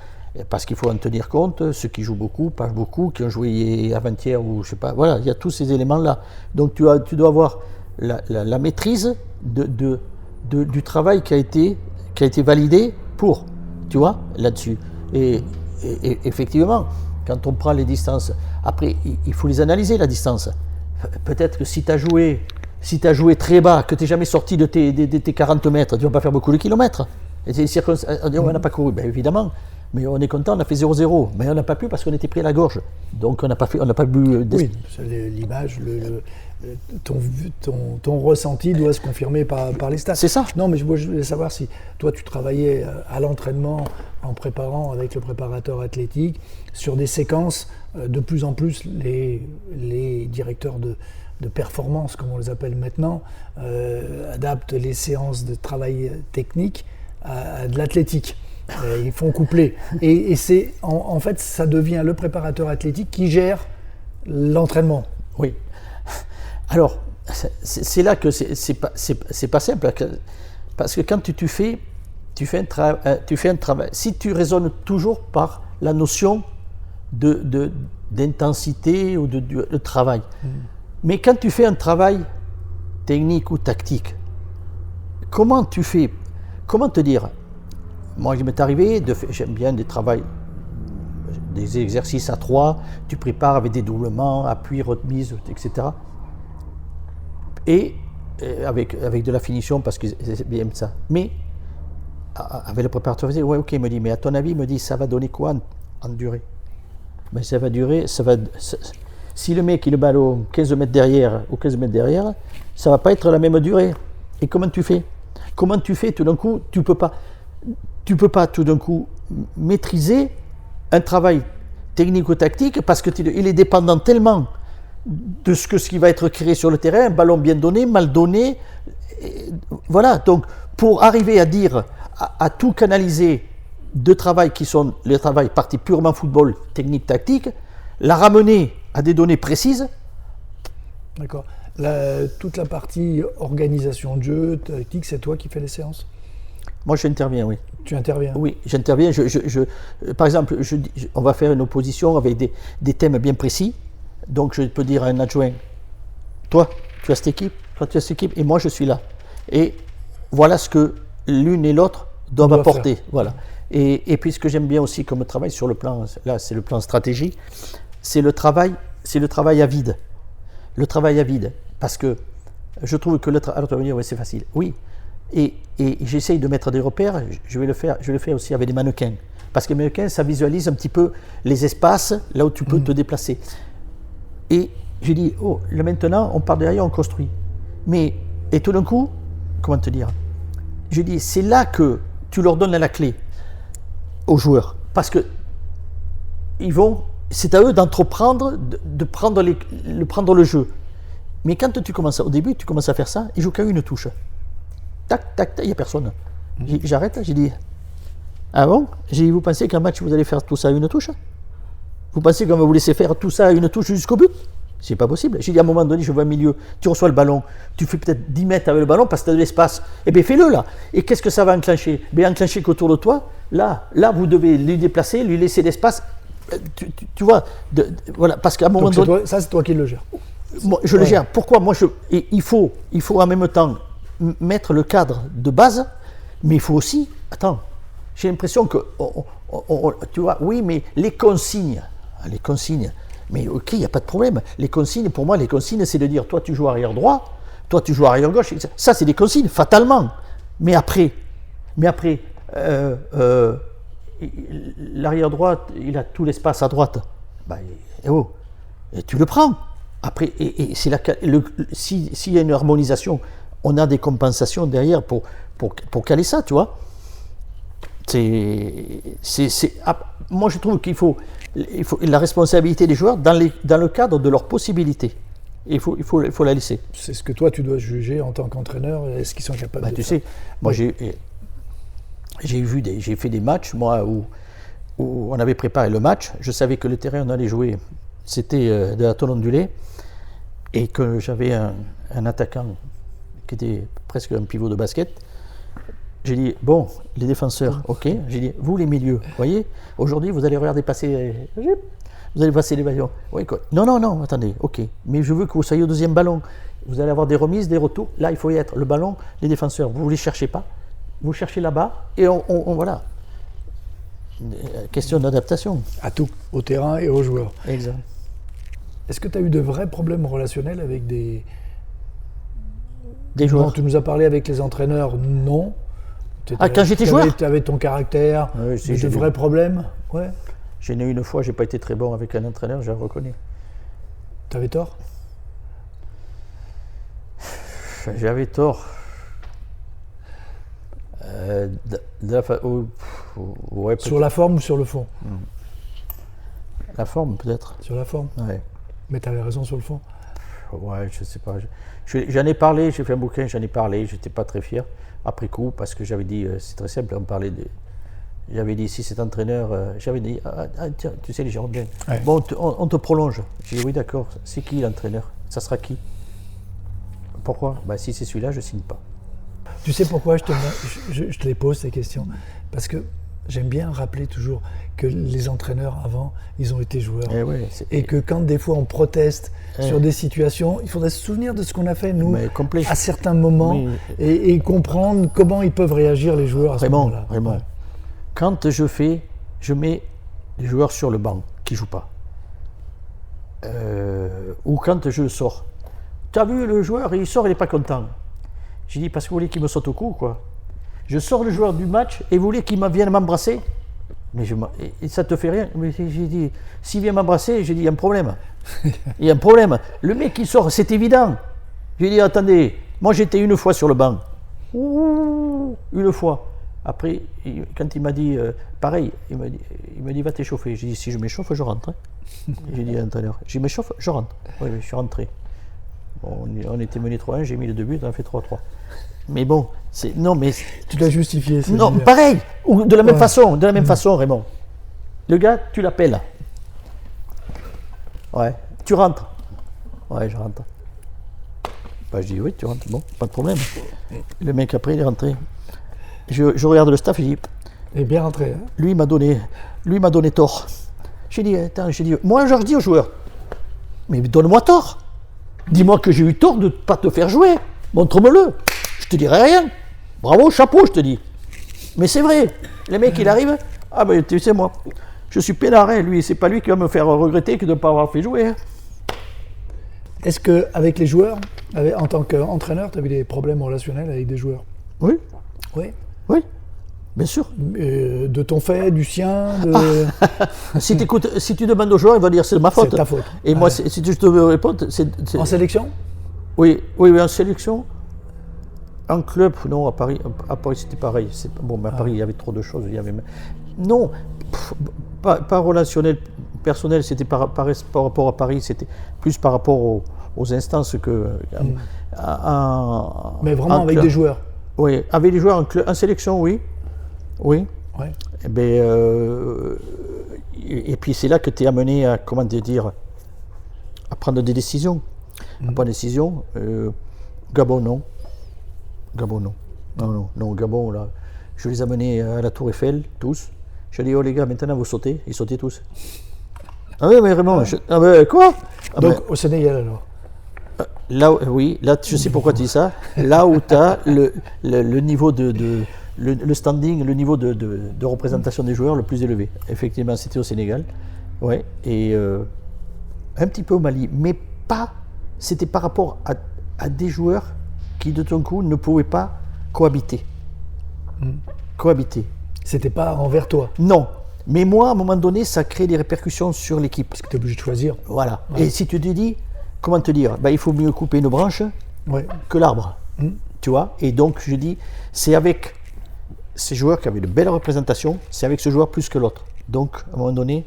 parce qu'il faut en tenir compte, ceux qui jouent beaucoup, pas beaucoup, qui ont joué avant-hier ou je sais pas, voilà, il y a tous ces éléments-là. Donc tu dois avoir la maîtrise du travail qui a été validé pour, tu vois, là-dessus. Et effectivement, quand on prend les distances, après, il faut les analyser, la distance. Peut-être que si tu as joué très bas, que tu n'es jamais sorti de tes 40 mètres, tu ne vas pas faire beaucoup de kilomètres. Et on n'a pas couru, bien évidemment, mais on est content, on a fait 0-0. Mais on n'a pas pu parce qu'on était pris à la gorge. Donc on n'a pas bu. Oui, l'image, ton ressenti doit se confirmer par les stats. C'est ça. Non, mais je voulais savoir si toi tu travaillais à l'entraînement en préparant avec le préparateur athlétique sur des séquences. De plus en plus, les directeurs de performance, comme on les appelle maintenant, adaptent les séances de travail technique à de l'athlétique. Ils font coupler. Et c'est, en fait, ça devient le préparateur athlétique qui gère l'entraînement. Oui. Alors, c'est là que c'est pas simple. Parce que quand tu fais un travail, si tu raisonnes toujours par la notion d'intensité ou de travail, mais quand tu fais un travail technique ou tactique, comment te dire? Moi, il m'est arrivé, j'aime bien des exercices à 3, tu prépares avec des doublements, appui, remise, etc. Et avec de la finition, parce que c'est bien ça. Mais, avec le préparateur, ouais, ok, il me dit, mais à ton avis, il me dit, ça va donner quoi en durée? Ben, ça va durer, si le mec il le ballon 15 mètres derrière ou 15 mètres derrière, ça ne va pas être la même durée. Et comment tu fais tout d'un coup? Tu peux pas tout d'un coup maîtriser un travail technico-tactique parce qu'il est dépendant tellement de ce qui va être créé sur le terrain, un ballon bien donné, mal donné. Voilà, donc pour arriver à dire, à tout canaliser de travail qui sont les travails partie purement football, technique, tactique, la ramener à des données précises. D'accord. Toute la partie organisation de jeu, tactique, c'est toi qui fais les séances? Moi, j'interviens, oui. Tu interviens? Oui, j'interviens. Par exemple, on va faire une opposition avec des thèmes bien précis. Donc, je peux dire à un adjoint, toi, tu as cette équipe, toi, tu as cette équipe, et moi, je suis là. Et voilà ce que l'une et l'autre doivent apporter. Faire. Voilà. Et puis, ce que j'aime bien aussi comme travail sur le plan, là, c'est le plan stratégie, c'est le travail à vide. Le travail à vide. Parce que je trouve que alors, tu vas me dire, ouais, c'est facile. Oui. Et j'essaye de mettre des repères, je le fais aussi avec des mannequins. Parce que les mannequins, ça visualise un petit peu les espaces, là où tu peux te déplacer. Et j'ai dit, oh, là maintenant, on part derrière, on construit. Et tout d'un coup, comment te dire, je dis, c'est là que tu leur donnes la clé aux joueurs. Parce que c'est à eux d'entreprendre, de prendre le jeu. Mais quand tu commences, au début, tu commences à faire ça, ils jouent qu'à une touche. Tac, tac, tac, il n'y a personne. J'arrête, j'ai dit, ah bon? J'ai dit, vous pensez qu'un match, vous allez faire tout ça à une touche? Vous pensez qu'on va vous laisser faire tout ça à une touche jusqu'au but? C'est pas possible. J'ai dit, à un moment donné, je vois un milieu, tu reçois le ballon, tu fais peut-être 10 mètres avec le ballon parce que tu as de l'espace. Eh bien, fais-le là. Et qu'est-ce que ça va enclencher? Bien, enclencher qu'autour de toi, là, vous devez lui déplacer, lui laisser l'espace. Tu vois, voilà, parce qu'à un moment donné. Ça, c'est toi qui le gères. Moi, je le gère. Pourquoi? Il faut en même temps mettre le cadre de base, mais il faut aussi, j'ai l'impression que, tu vois, oui, mais les consignes, mais ok, il n'y a pas de problème. Les consignes, pour moi, c'est de dire, toi, tu joues arrière droit, toi, tu joues arrière gauche. Ça, c'est des consignes, fatalement. Mais après, l'arrière droite, il a tout l'espace à droite. Et tu le prends. Après, s'il y a une harmonisation, on a des compensations derrière pour caler ça, tu vois. Moi, je trouve qu'il faut la responsabilité des joueurs dans le cadre de leurs possibilités. Il faut la laisser. C'est ce que toi, tu dois juger en tant qu'entraîneur. Est-ce qu'ils sont capables de tu faire? sais, moi, j'ai fait des matchs, moi, où on avait préparé le match. Je savais que le terrain on allait jouer, c'était de la tôle ondulée, et que j'avais un attaquant qui était presque un pivot de basket. J'ai dit, bon, les défenseurs, ok. J'ai dit, vous les milieux, voyez, aujourd'hui vous allez regarder passer, vous allez passer les ballons. Oui, quoi. Non, attendez, ok. Mais je veux que vous soyez au deuxième ballon. Vous allez avoir des remises, des retours. Là, il faut y être. Le ballon, les défenseurs, vous ne les cherchez pas. Vous cherchez là-bas et on voilà. Question d'adaptation. À tout, au terrain et aux joueurs. Exact. Est-ce que tu as eu de vrais problèmes relationnels avec des joueurs? Tu nous as parlé avec les entraîneurs, non. Quand j'étais joueur? Tu avais ton caractère, oui, de vrais problèmes? Ouais. J'en ai eu une fois, j'ai pas été très bon avec un entraîneur, je le reconnais. Tu avais tort? J'avais tort. Sur la forme ou sur le fond? La forme, peut-être. Sur la forme? Ouais. Mais tu avais raison sur le fond? Ouais, je sais pas. J'en ai parlé, j'ai fait un bouquin, j'en ai parlé, j'étais pas très fier. Après coup, parce que j'avais dit, c'est très simple, on parlait de. J'avais dit, si cet entraîneur, j'avais dit, tiens, tu sais, les Girondins, ouais. Bon, on te prolonge. J'ai dit, oui, d'accord, c'est qui l'entraîneur? Ça sera qui? Pourquoi? Si c'est celui-là, je ne signe pas. Tu sais pourquoi je te les pose, ces questions? Parce que j'aime bien rappeler toujours que les entraîneurs, avant, ils ont été joueurs. Et que quand des fois on proteste sur des situations, il faudrait se souvenir de ce qu'on a fait, nous, à certains moments, et comprendre comment ils peuvent réagir, les joueurs, à ce moment-là. Vraiment. Ouais. Quand je mets les joueurs sur le banc qui ne jouent pas. Ou quand je sors. Tu as vu le joueur, il sort, il n'est pas content. J'ai dit, parce que vous voulez qu'il me saute au cou, quoi. Je sors le joueur du match et vous voulez qu'il vienne m'embrasser? Mais et ça te fait rien? Mais j'ai dit, s'il vient m'embrasser, j'ai dit, il y a un problème. Il y a un problème. Le mec qui sort, c'est évident. J'ai dit, attendez, moi j'étais une fois sur le banc. Une fois. Après, quand il m'a dit, pareil, il m'a dit, va t'échauffer. J'ai dit, si je m'échauffe, je rentre. J'ai dit à l'entraîneur, je m'échauffe, je rentre. Oui, je suis rentré. Bon, on était mené 3-1, j'ai mis le 2 buts, on a fait 3-3. Mais bon, non, mais tu l'as justifié. Non, bien. Pareil, ou de la même façon, Raymond. Le gars, tu l'appelles. Ouais, tu rentres. Ouais, je rentre. Je dis oui, tu rentres. Bon, pas de problème. Le mec après, il est rentré. je regarde le staff, je dis, Il est bien rentré. Hein. lui m'a donné tort. J'ai dit, attends, moi je dis aux joueurs, mais donne-moi tort. Dis-moi que j'ai eu tort de ne pas te faire jouer. Montre-moi-le. Je te dirai rien. Bravo, chapeau, je te dis. Mais c'est vrai. Le mec, il arrive. Ah ben, tu sais, moi, je suis peinard, lui. C'est pas lui qui va me faire regretter que de ne pas avoir fait jouer. Est-ce qu'avec les joueurs, en tant qu'entraîneur, tu as eu des problèmes relationnels avec des joueurs? Oui. Oui. Oui. Bien sûr. De ton fait, du sien Si tu demandes aux joueurs, ils vont dire c'est de ma faute. C'est ta faute. Et moi, si je te réponds, c'est... En sélection? Oui, en sélection. En club, non, à Paris c'était pareil. Bon, mais à Paris, il y avait trop de choses. Non, pas relationnel, personnel, c'était par rapport à Paris, c'était plus par rapport aux instances que... Mais vraiment avec des joueurs? Oui, avec des joueurs en sélection, oui. Oui. Ouais. Et puis c'est là que tu es amené à, comment te dire, à prendre des décisions. À prendre des décisions. Gabon, non. Gabon, non. Non, Gabon, là. Je les ai amenés à la Tour Eiffel, tous. Je dis, oh les gars, maintenant vous sautez. Ils sautaient tous. Ah oui, mais vraiment. Quoi? Donc au Sénégal, alors? Là, oui, là, je sais pourquoi tu dis ça. Là où tu as le niveau le standing, le niveau de représentation des joueurs le plus élevé. Effectivement, c'était au Sénégal. Ouais. Et un petit peu au Mali. Mais pas. C'était par rapport à des joueurs qui, de ton coup, ne pouvaient pas cohabiter. Cohabiter. C'était pas envers toi? Non. Mais moi, à un moment donné, ça crée des répercussions sur l'équipe. Parce que tu es obligé de choisir. Voilà. Ouais. Et si tu te dis, comment te dire, il faut mieux couper une branche que l'arbre. Tu vois? Et donc, je dis, c'est avec ces joueurs qui avaient de belles représentations, c'est avec ce joueur plus que l'autre. Donc, à un moment donné,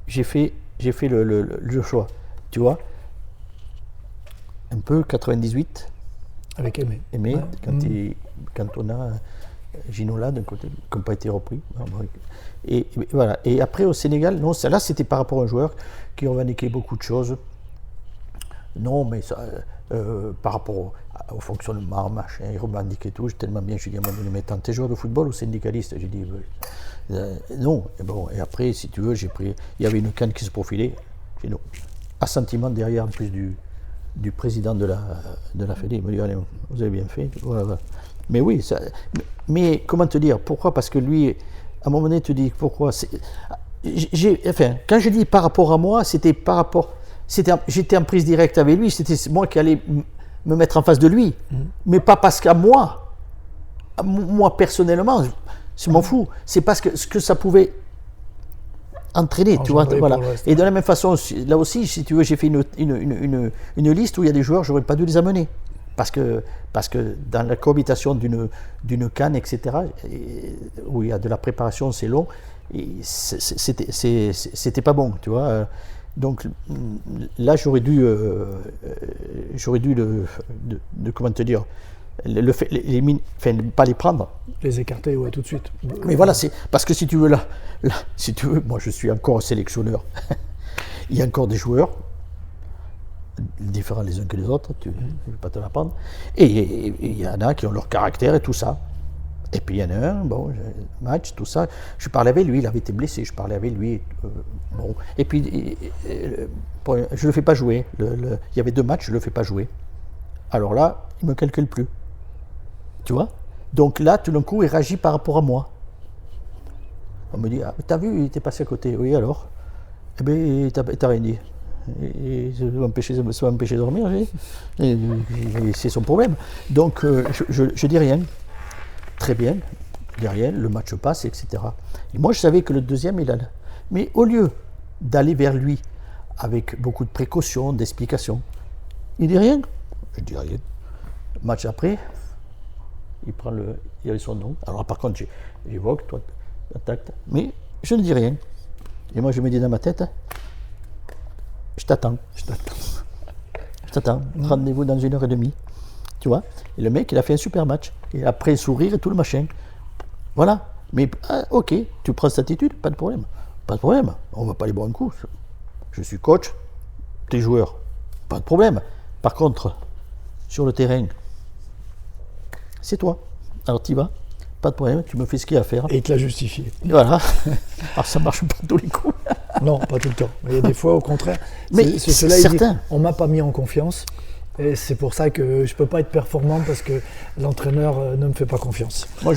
j'ai fait le choix. Tu vois? Un peu 98. Avec Aimé. Aimé, quand on a Ginola d'un côté, qui n'a pas été repris. Et voilà. Et après, au Sénégal, non, là, c'était par rapport à un joueur qui revendiquait beaucoup de choses. Non, mais ça, par rapport au fonctionnement, machin, il revendiquait tout, j'ai tellement bien, je lui ai dit, mais tant t'es joueur de football ou syndicaliste? J'ai dit, non. Et bon, et après, si tu veux, il y avait une canne qui se profilait, j'ai dit non. Assentiment derrière, en plus du président de la Fédé, il me dit, allez, vous avez bien fait, voilà. Mais oui, mais comment te dire, pourquoi? Parce que lui, à un moment donné, tu dis, pourquoi? Quand je dis par rapport à moi, c'était par rapport... J'étais en prise directe avec lui, c'était moi qui allais me mettre en face de lui, mais pas parce qu'à moi personnellement, je m'en fous, c'est parce que ce que ça pouvait entraîner, tu vois, voilà. Et de la même façon, là aussi, si tu veux, j'ai fait une liste où il y a des joueurs, j'aurais pas dû les amener, parce que dans la cohabitation d'une canne, etc., où il y a de la préparation, c'est long, et c'était pas bon, tu vois. Donc là, j'aurais dû comment te dire, pas les prendre. Les écarter, ouais, tout de suite. Mais voilà, c'est parce que si tu veux, moi je suis encore sélectionneur. Il y a encore des joueurs différents les uns que les autres, je ne vais pas te l'apprendre. Et il y en a qui ont leur caractère et tout ça. Et puis il y en a un, bon, match, tout ça. Je parlais avec lui, il avait été blessé, je parlais avec lui. Bon. Et puis, je ne le fais pas jouer. Il y avait 2 matchs, je ne le fais pas jouer. Alors là, il ne me calcule plus. Tu vois? Donc là, tout d'un coup, il réagit par rapport à moi. On me dit, ah, t'as vu, il était passé à côté. Oui, alors? Eh bien, t'as rien dit. Et ça va m'empêcher de dormir. Et c'est son problème. Donc, je dis rien. Très bien, derrière, le match passe, etc. Et moi, je savais que le deuxième, il allait. Mais au lieu d'aller vers lui avec beaucoup de précautions, d'explications, il dit rien. Je dis rien. Match après, il avait son nom. Alors, par contre, j'évoque, toi, tact, mais je ne dis rien. Et moi, je me dis dans ma tête, je t'attends. Rendez-vous dans 1h30. Tu vois? Et le mec, il a fait un super match. Et après, sourire et tout le machin. Voilà. Mais, ok, tu prends cette attitude, pas de problème. Pas de problème. On va pas aller boire un coup. Je suis coach, t'es joueur. Pas de problème. Par contre, sur le terrain, c'est toi. Alors, t'y vas. pas de problème, tu me fais ce qu'il y a à faire. Et il te l'a justifié. Et voilà. Alors ça marche pas tous les coups. Non, pas tout le temps. Il y a des fois, au contraire. Mais cela, certains. On m'a pas mis en confiance. Et c'est pour ça que je peux pas être performant parce que l'entraîneur ne me fait pas confiance. Moi,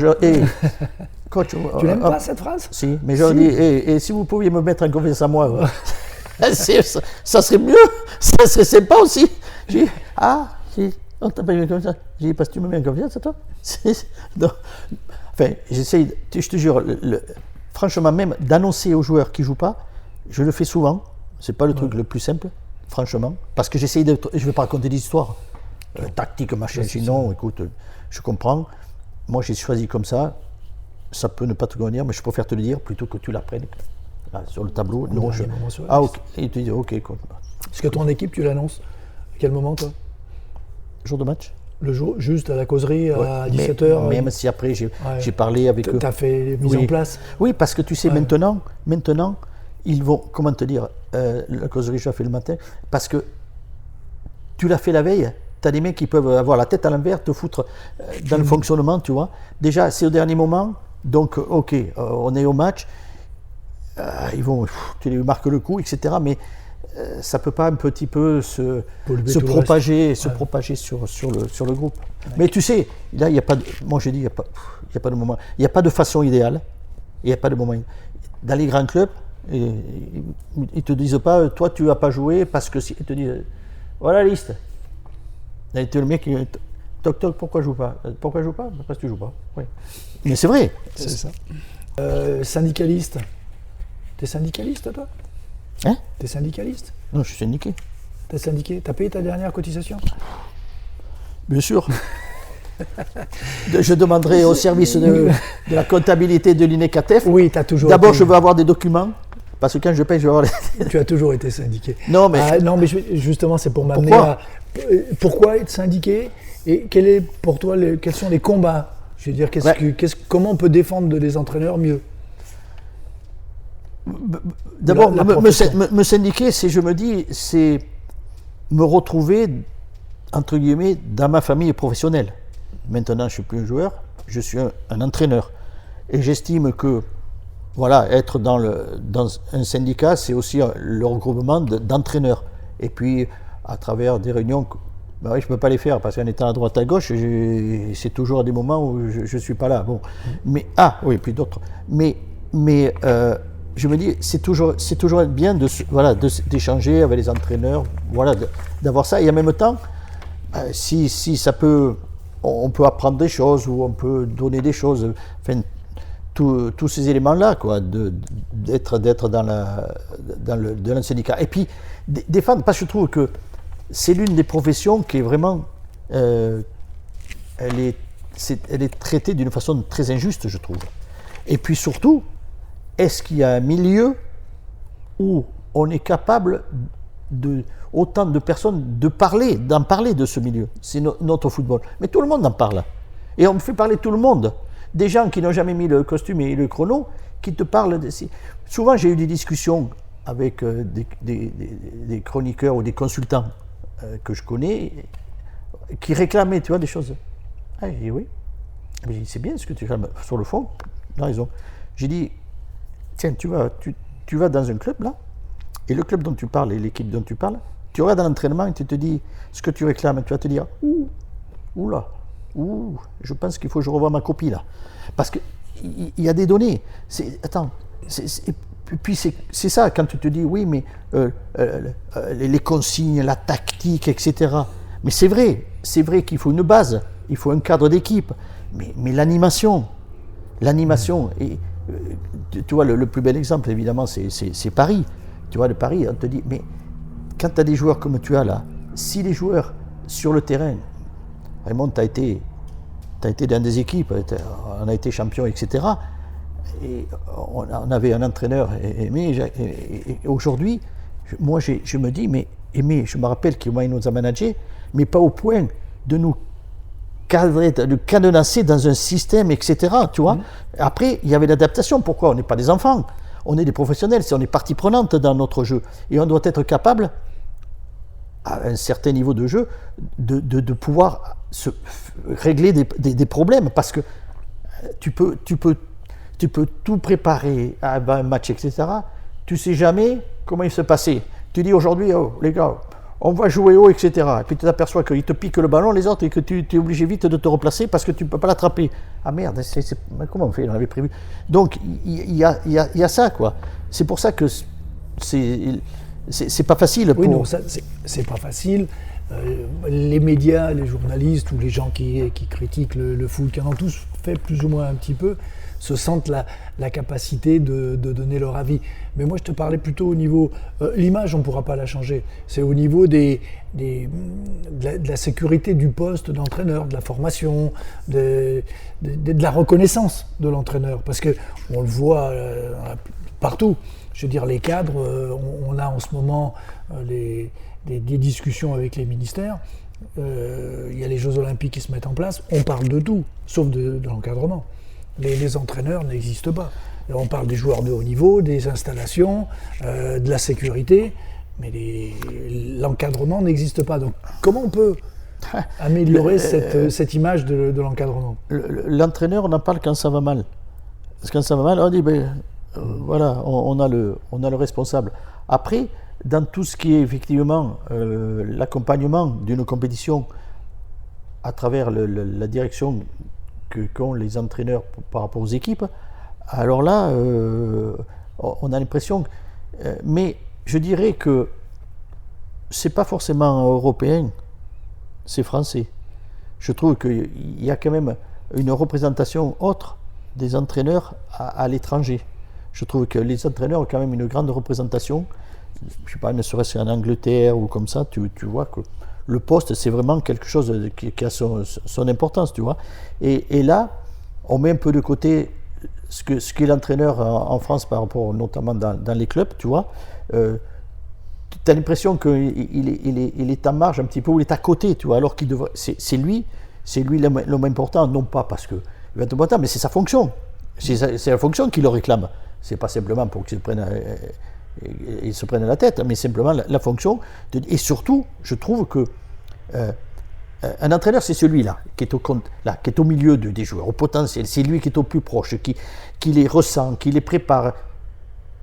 coach, tu n'aimes pas cette phrase? Si, mais je dis, et si vous pouviez me mettre en confiance à moi, ça serait mieux, ça serait sympa aussi. J'ai dit, on t'a pas mis en confiance. J'ai dit, parce que tu me mets en confiance, toi? Non. Enfin, j'essaye, je te jure, franchement, même d'annoncer aux joueurs qui ne jouent pas, je le fais souvent. C'est pas le truc le plus simple, franchement, parce que j'essaye de. Je ne vais pas raconter des histoires tactiques, machin. Sinon, écoute, je comprends. Moi, j'ai choisi comme ça. Ça peut ne pas te convenir, mais je préfère te le dire plutôt que tu l'apprennes sur le tableau. Non, ok. Et tu dis, ok. Quoi. Est-ce que toi en équipe, tu l'annonces? À quel moment, toi? Jour de match. Le jour, juste à la causerie, à 17h. Même si après, j'ai parlé avec eux. Tu as fait les mises en place? Oui, parce que tu sais, maintenant, ils vont, comment te dire, la causerie, je l'ai fait le matin, parce que tu l'as fait la veille. Tu as des mecs qui peuvent avoir la tête à l'envers, te foutre dans le fonctionnement, tu vois. Déjà, c'est au dernier moment, donc, ok, on est au match. Tu les marques le coup, etc. Mais ça ne peut pas un petit peu se propager sur le groupe. Ouais. Mais tu sais, là, il n'y a pas de. Moi, j'ai dit, il n'y a pas de moment. Il n'y a pas de façon idéale. Il n'y a pas de moment. Dans les grands clubs, ils ne te disent pas, toi, tu ne vas pas jouer parce que. Ils te disent, voilà la liste. Là, le mec, il dit, toc toc, pourquoi je ne joue pas? Pourquoi je ne joue pas? Parce que tu ne joues pas. Oui. Mais c'est vrai. C'est ça. Syndicaliste. T'es syndicaliste, toi? Hein? T'es syndicaliste? Non, je suis syndiqué. T'es syndiqué? T'as payé ta dernière cotisation? Bien sûr. Je demanderai au service de la comptabilité de l'INECATEF. Oui, t'as toujours. D'abord, je veux avoir des documents. Parce que quand je paye, je vais avoir les. Tu as toujours été syndiqué. Non, mais. Non, mais justement, c'est pour m'amener à. Pourquoi être syndiqué? Et pour toi, quels sont les combats? Je veux dire, comment on peut défendre les entraîneurs mieux? D'abord, me syndiquer, je me dis, c'est me retrouver, entre guillemets, dans ma famille professionnelle. Maintenant, je ne suis plus un joueur, je suis un entraîneur. Et j'estime que, voilà, être dans un syndicat, c'est aussi le regroupement d'entraîneurs. Et puis, à travers des réunions, ben oui, je ne peux pas les faire, parce qu'en étant à droite à gauche, c'est toujours à des moments où je ne suis pas là. Bon. Mais, oui, puis d'autres. Mais je me dis, c'est toujours bien d'échanger avec les entraîneurs, voilà, d'avoir ça. Et en même temps, si ça peut, on peut apprendre des choses ou on peut donner des choses. Enfin, tous ces éléments-là, quoi, d'être dans le syndicat. Et puis défendre, parce que je trouve que c'est l'une des professions qui est vraiment, elle est traitée d'une façon très injuste, je trouve. Et puis surtout. Est-ce qu'il y a un milieu où on est capable autant de personnes d'en parler de ce milieu? C'est notre football. Mais tout le monde en parle. Et on fait parler tout le monde. Des gens qui n'ont jamais mis le costume et le chrono, qui te parlent. Souvent, j'ai eu des discussions avec des chroniqueurs ou des consultants que je connais qui réclamaient, tu vois, des choses. J'ai dit oui. J'ai dit, c'est bien ce que tu réclames. Sur le fond, tu as raison. J'ai dit, tiens, tu vas dans un club, là, et le club dont tu parles et l'équipe dont tu parles, tu regardes dans l'entraînement et tu te dis ce que tu réclames, tu vas te dire, je pense qu'il faut que je revoie ma copie, là. Parce qu'il y a des données. Puis c'est ça, quand tu te dis, oui, mais les consignes, la tactique, etc. Mais c'est vrai qu'il faut une base, il faut un cadre d'équipe, mais l'animation, et tu vois, le plus bel exemple, évidemment, c'est Paris. Tu vois, le Paris, on te dit, mais quand tu as des joueurs comme tu as là, si les joueurs sur le terrain, Raymond, tu as été dans des équipes, on a été champion, etc. Et on avait un entraîneur, Aimé, et aujourd'hui, moi, je me dis, mais Aimé, je me rappelle qu'il nous a managés, mais pas au point de nous cadrer, de cadenasser dans un système, etc. Tu vois. Après, il y avait l'adaptation. Pourquoi? On n'est pas des enfants, on est des professionnels, on est partie prenante dans notre jeu. Et on doit être capable, à un certain niveau de jeu, de pouvoir régler des problèmes. Parce que tu peux tout préparer avant un match, etc. Tu ne sais jamais comment il se passait. Tu dis aujourd'hui, oh, les gars, on va jouer haut, etc. Et puis tu t'aperçois qu'il te pique le ballon, les autres, et que tu es obligé vite de te replacer parce que tu ne peux pas l'attraper. Ah merde, comment on fait? On avait prévu. Donc il y a ça, quoi. C'est pour ça que c'est pas facile. Oui, non, c'est pas facile. Les médias, les journalistes ou les gens qui critiquent le foot, qui en ont tous fait plus ou moins un petit peu, se sentent la capacité de donner leur avis. Mais moi, je te parlais plutôt au niveau... l'image, on ne pourra pas la changer. C'est au niveau de la sécurité du poste d'entraîneur, de la formation, de la reconnaissance de l'entraîneur. Parce qu'on le voit partout. Je veux dire, les cadres, on a en ce moment des discussions avec les ministères. Il y a les Jeux Olympiques qui se mettent en place. On parle de tout, sauf de l'encadrement. Les entraîneurs n'existent pas. On parle des joueurs de haut niveau, des installations, de la sécurité, mais l'encadrement n'existe pas. Donc comment on peut améliorer cette image de l'encadrement? L'entraîneur n'en parle quand ça va mal. Parce que quand ça va mal, on dit, voilà, on a le responsable. Après, dans tout ce qui est effectivement l'accompagnement d'une compétition à travers la direction qu'ont les entraîneurs par rapport aux équipes, alors là, on a l'impression... mais je dirais que c'est pas forcément européen, c'est français. Je trouve qu'il y a quand même une représentation autre des entraîneurs à l'étranger. Je trouve que les entraîneurs ont quand même une grande représentation. Je sais pas, ne serait-ce qu'en Angleterre ou comme ça, tu vois que le poste, c'est vraiment quelque chose qui a son importance, tu vois. Et là, on met un peu de côté ce qu'est l'entraîneur en France par rapport notamment dans les clubs, tu vois. Tu as l'impression qu'il est en marge un petit peu, ou il est à côté, tu vois, alors qu'il devrait... C'est lui l'homme important, non pas parce qu'il va être important, mais c'est sa fonction. C'est la fonction qu'il le réclame. C'est pas simplement pour qu'il se prenne la tête, mais simplement la fonction. Et surtout, je trouve que un entraîneur, c'est celui-là qui est au milieu des joueurs, au potentiel. C'est lui qui est au plus proche, qui les ressent, qui les prépare.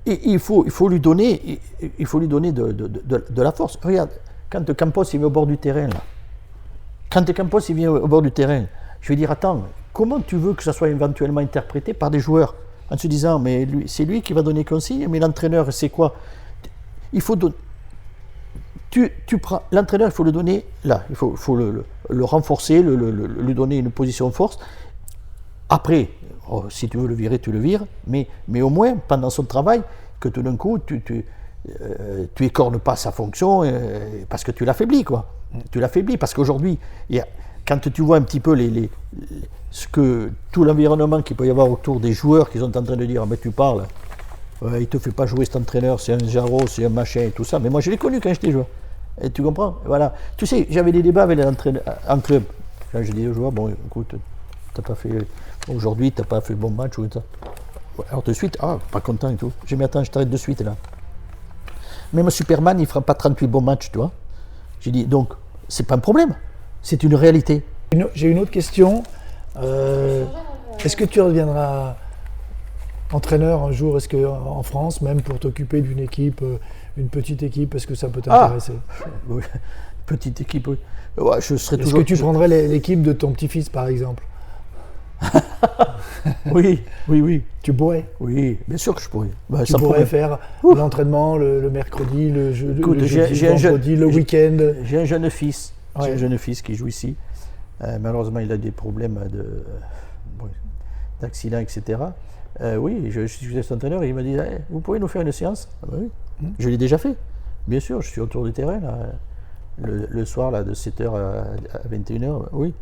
Et il faut lui donner de la force. Regarde, quand Campos il vient au bord du terrain, là, je vais dire, attends, comment tu veux que ça soit éventuellement interprété par des joueurs en se disant, mais c'est lui qui va donner consigne, mais l'entraîneur, c'est quoi? Il faut donner. Tu prends l'entraîneur, il faut le donner là, il faut le renforcer, lui donner une position de force. Après, si tu veux le virer, tu le vires, mais au moins, pendant son travail, que tout d'un coup, tu écornes pas sa fonction parce que tu l'affaiblis, quoi. Tu l'affaiblis, parce qu'aujourd'hui, quand tu vois un petit peu tout l'environnement qu'il peut y avoir autour des joueurs qui sont en train de dire, mais tu parles, il ne te fait pas jouer cet entraîneur, c'est un jarreau, c'est un machin et tout ça. Mais moi, je l'ai connu quand j'étais joueur. Et tu comprends? Voilà. Tu sais, j'avais des débats avec les entraîneurs en club. Quand je dis aux joueurs, bon, écoute, aujourd'hui, tu n'as pas fait bon match ou ça. Alors de suite, pas content et tout. J'ai dit, attends, je t'arrête de suite là. Même Superman, il ne fera pas 38 bons matchs, tu vois. J'ai dit, donc, c'est pas un problème, c'est une réalité. J'ai une autre question. Est-ce que tu reviendras entraîneur un jour, est-ce qu'en France, même pour t'occuper d'une équipe, une petite équipe, est-ce que ça peut t'intéresser? Oui, petite équipe, oui. Ouais, je serais toujours... Est-ce que tu prendrais l'équipe de ton petit-fils, par exemple? Oui. Tu pourrais? Oui, bien sûr que je pourrais. Tu pourrais faire l'entraînement le mercredi, le vendredi, le week-end. J'ai un jeune fils. J'ai un jeune fils qui joue ici. Malheureusement, il a des problèmes d'accident, etc. Oui, je suis entraîneur et il m'a dit, vous pouvez nous faire une séance? Oui. Je l'ai déjà fait. Bien sûr, je suis autour du terrain, là, le soir, là, de 7h à 21h. Oui.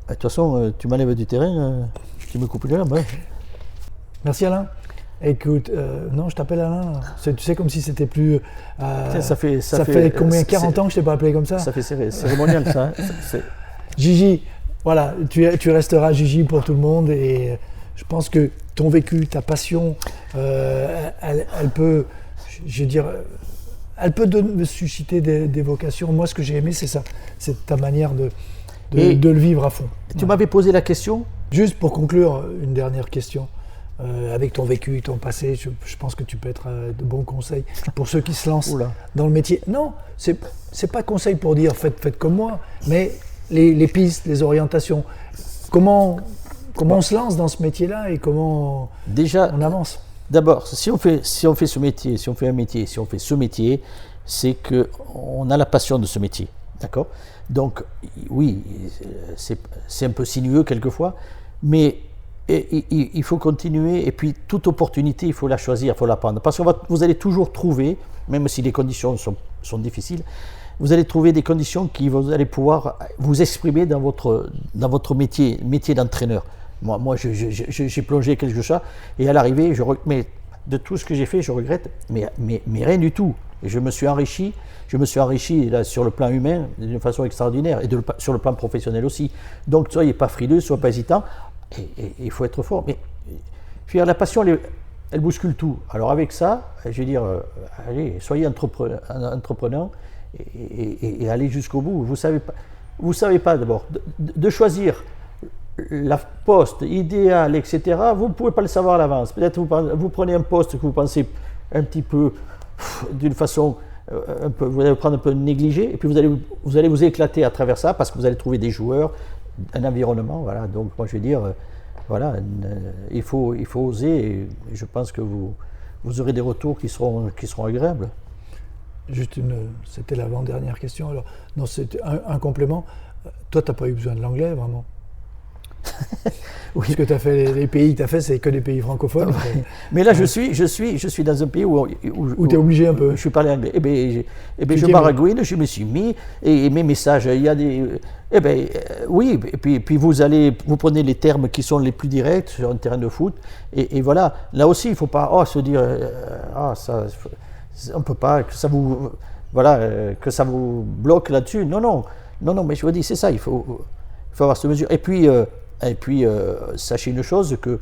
De toute façon, tu m'enlèves du terrain, tu me coupes les jambes. Ouais. Merci Alain. Écoute, non, je t'appelle Alain. Tu sais, comme si c'était plus... ça fait combien, 40 ans que je t'ai pas appelé comme ça? Ça fait cérémonial, ça. Gigi, voilà, tu resteras Gigi pour tout le monde et je pense que ton vécu, ta passion, elle peut, je veux dire, elle peut susciter des vocations. Moi, ce que j'ai aimé, c'est ça, c'est ta manière de le vivre à fond. Tu m'avais posé la question, Juste pour conclure, une dernière question. Avec ton vécu, ton passé, je pense que tu peux être de bons conseils pour ceux qui se lancent dans le métier. Non, c'est pas conseil pour dire faites comme moi, mais les pistes, les orientations. Comment on se lance dans ce métier-là et comment on avance? D'abord, si on fait ce métier, si on fait ce métier, c'est qu'on a la passion de ce métier. D'accord? Donc, oui, c'est un peu sinueux quelquefois, mais il faut continuer, et puis toute opportunité, il faut la choisir, il faut la prendre. Parce que vous allez toujours trouver, même si les conditions sont difficiles, vous allez trouver des conditions qui vous allez pouvoir vous exprimer dans votre métier d'entraîneur. Moi j'ai plongé quelque chose, et à l'arrivée, mais de tout ce que j'ai fait, je regrette, mais rien du tout. Et je me suis enrichi là, sur le plan humain d'une façon extraordinaire, et sur le plan professionnel aussi. Donc, soyez pas frileux, soyez pas hésitant. Et il faut être fort. Mais je veux dire, la passion, elle bouscule tout. Alors avec ça, je veux dire, allez, soyez entrepreneur et allez jusqu'au bout. Vous savez pas d'abord de choisir la poste idéale, etc. Vous ne pouvez pas le savoir à l'avance. Peut-être vous prenez un poste que vous pensez un petit peu d'une façon vous allez prendre un peu négligé, et puis vous allez vous éclater à travers ça, parce que vous allez trouver des joueurs, un environnement, voilà. Donc moi je veux dire, voilà, il faut oser, et je pense que vous aurez des retours qui seront agréables. Juste c'était l'avant-dernière question. Alors, non, c'était un complément. Toi, tu n'as pas eu besoin de l'anglais, vraiment? Oui. Ce que tu as fait, les pays que tu as fait, c'est que des pays francophones. Mais là, je suis dans un pays où tu es obligé un peu. Je suis parlé anglais. Je baragouine, je me suis mis, et mes messages, il y a des. Oui, et puis vous prenez les termes qui sont les plus directs sur un terrain de foot, et voilà. Là aussi, il ne faut pas se dire, ça, on ne peut pas, que ça vous. Voilà, que ça vous bloque là-dessus. Non, mais je vous dis, c'est ça, il faut avoir cette mesure. Et puis, sachez une chose, que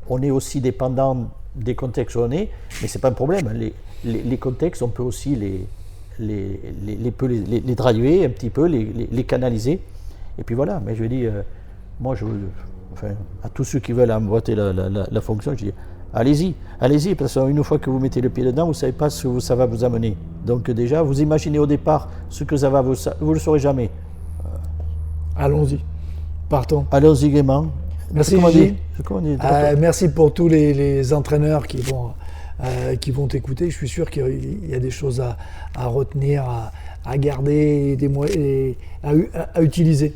on est aussi dépendant des contextes où on est, mais ce n'est pas un problème. Les contextes, on peut aussi les driver un petit peu, les canaliser. Et puis voilà, mais je dis, moi, à tous ceux qui veulent emboîter la fonction, je dis, allez-y, parce qu'une fois que vous mettez le pied dedans, vous ne savez pas ce que ça va vous amener. Donc déjà, vous imaginez au départ ce que ça va vous ne le saurez jamais. Allons-y. Partons. Allons-y gaiement. Merci Gigi. Merci pour tous les entraîneurs qui vont t'écouter. Je suis sûr qu'il y a des choses à retenir, à garder, à utiliser.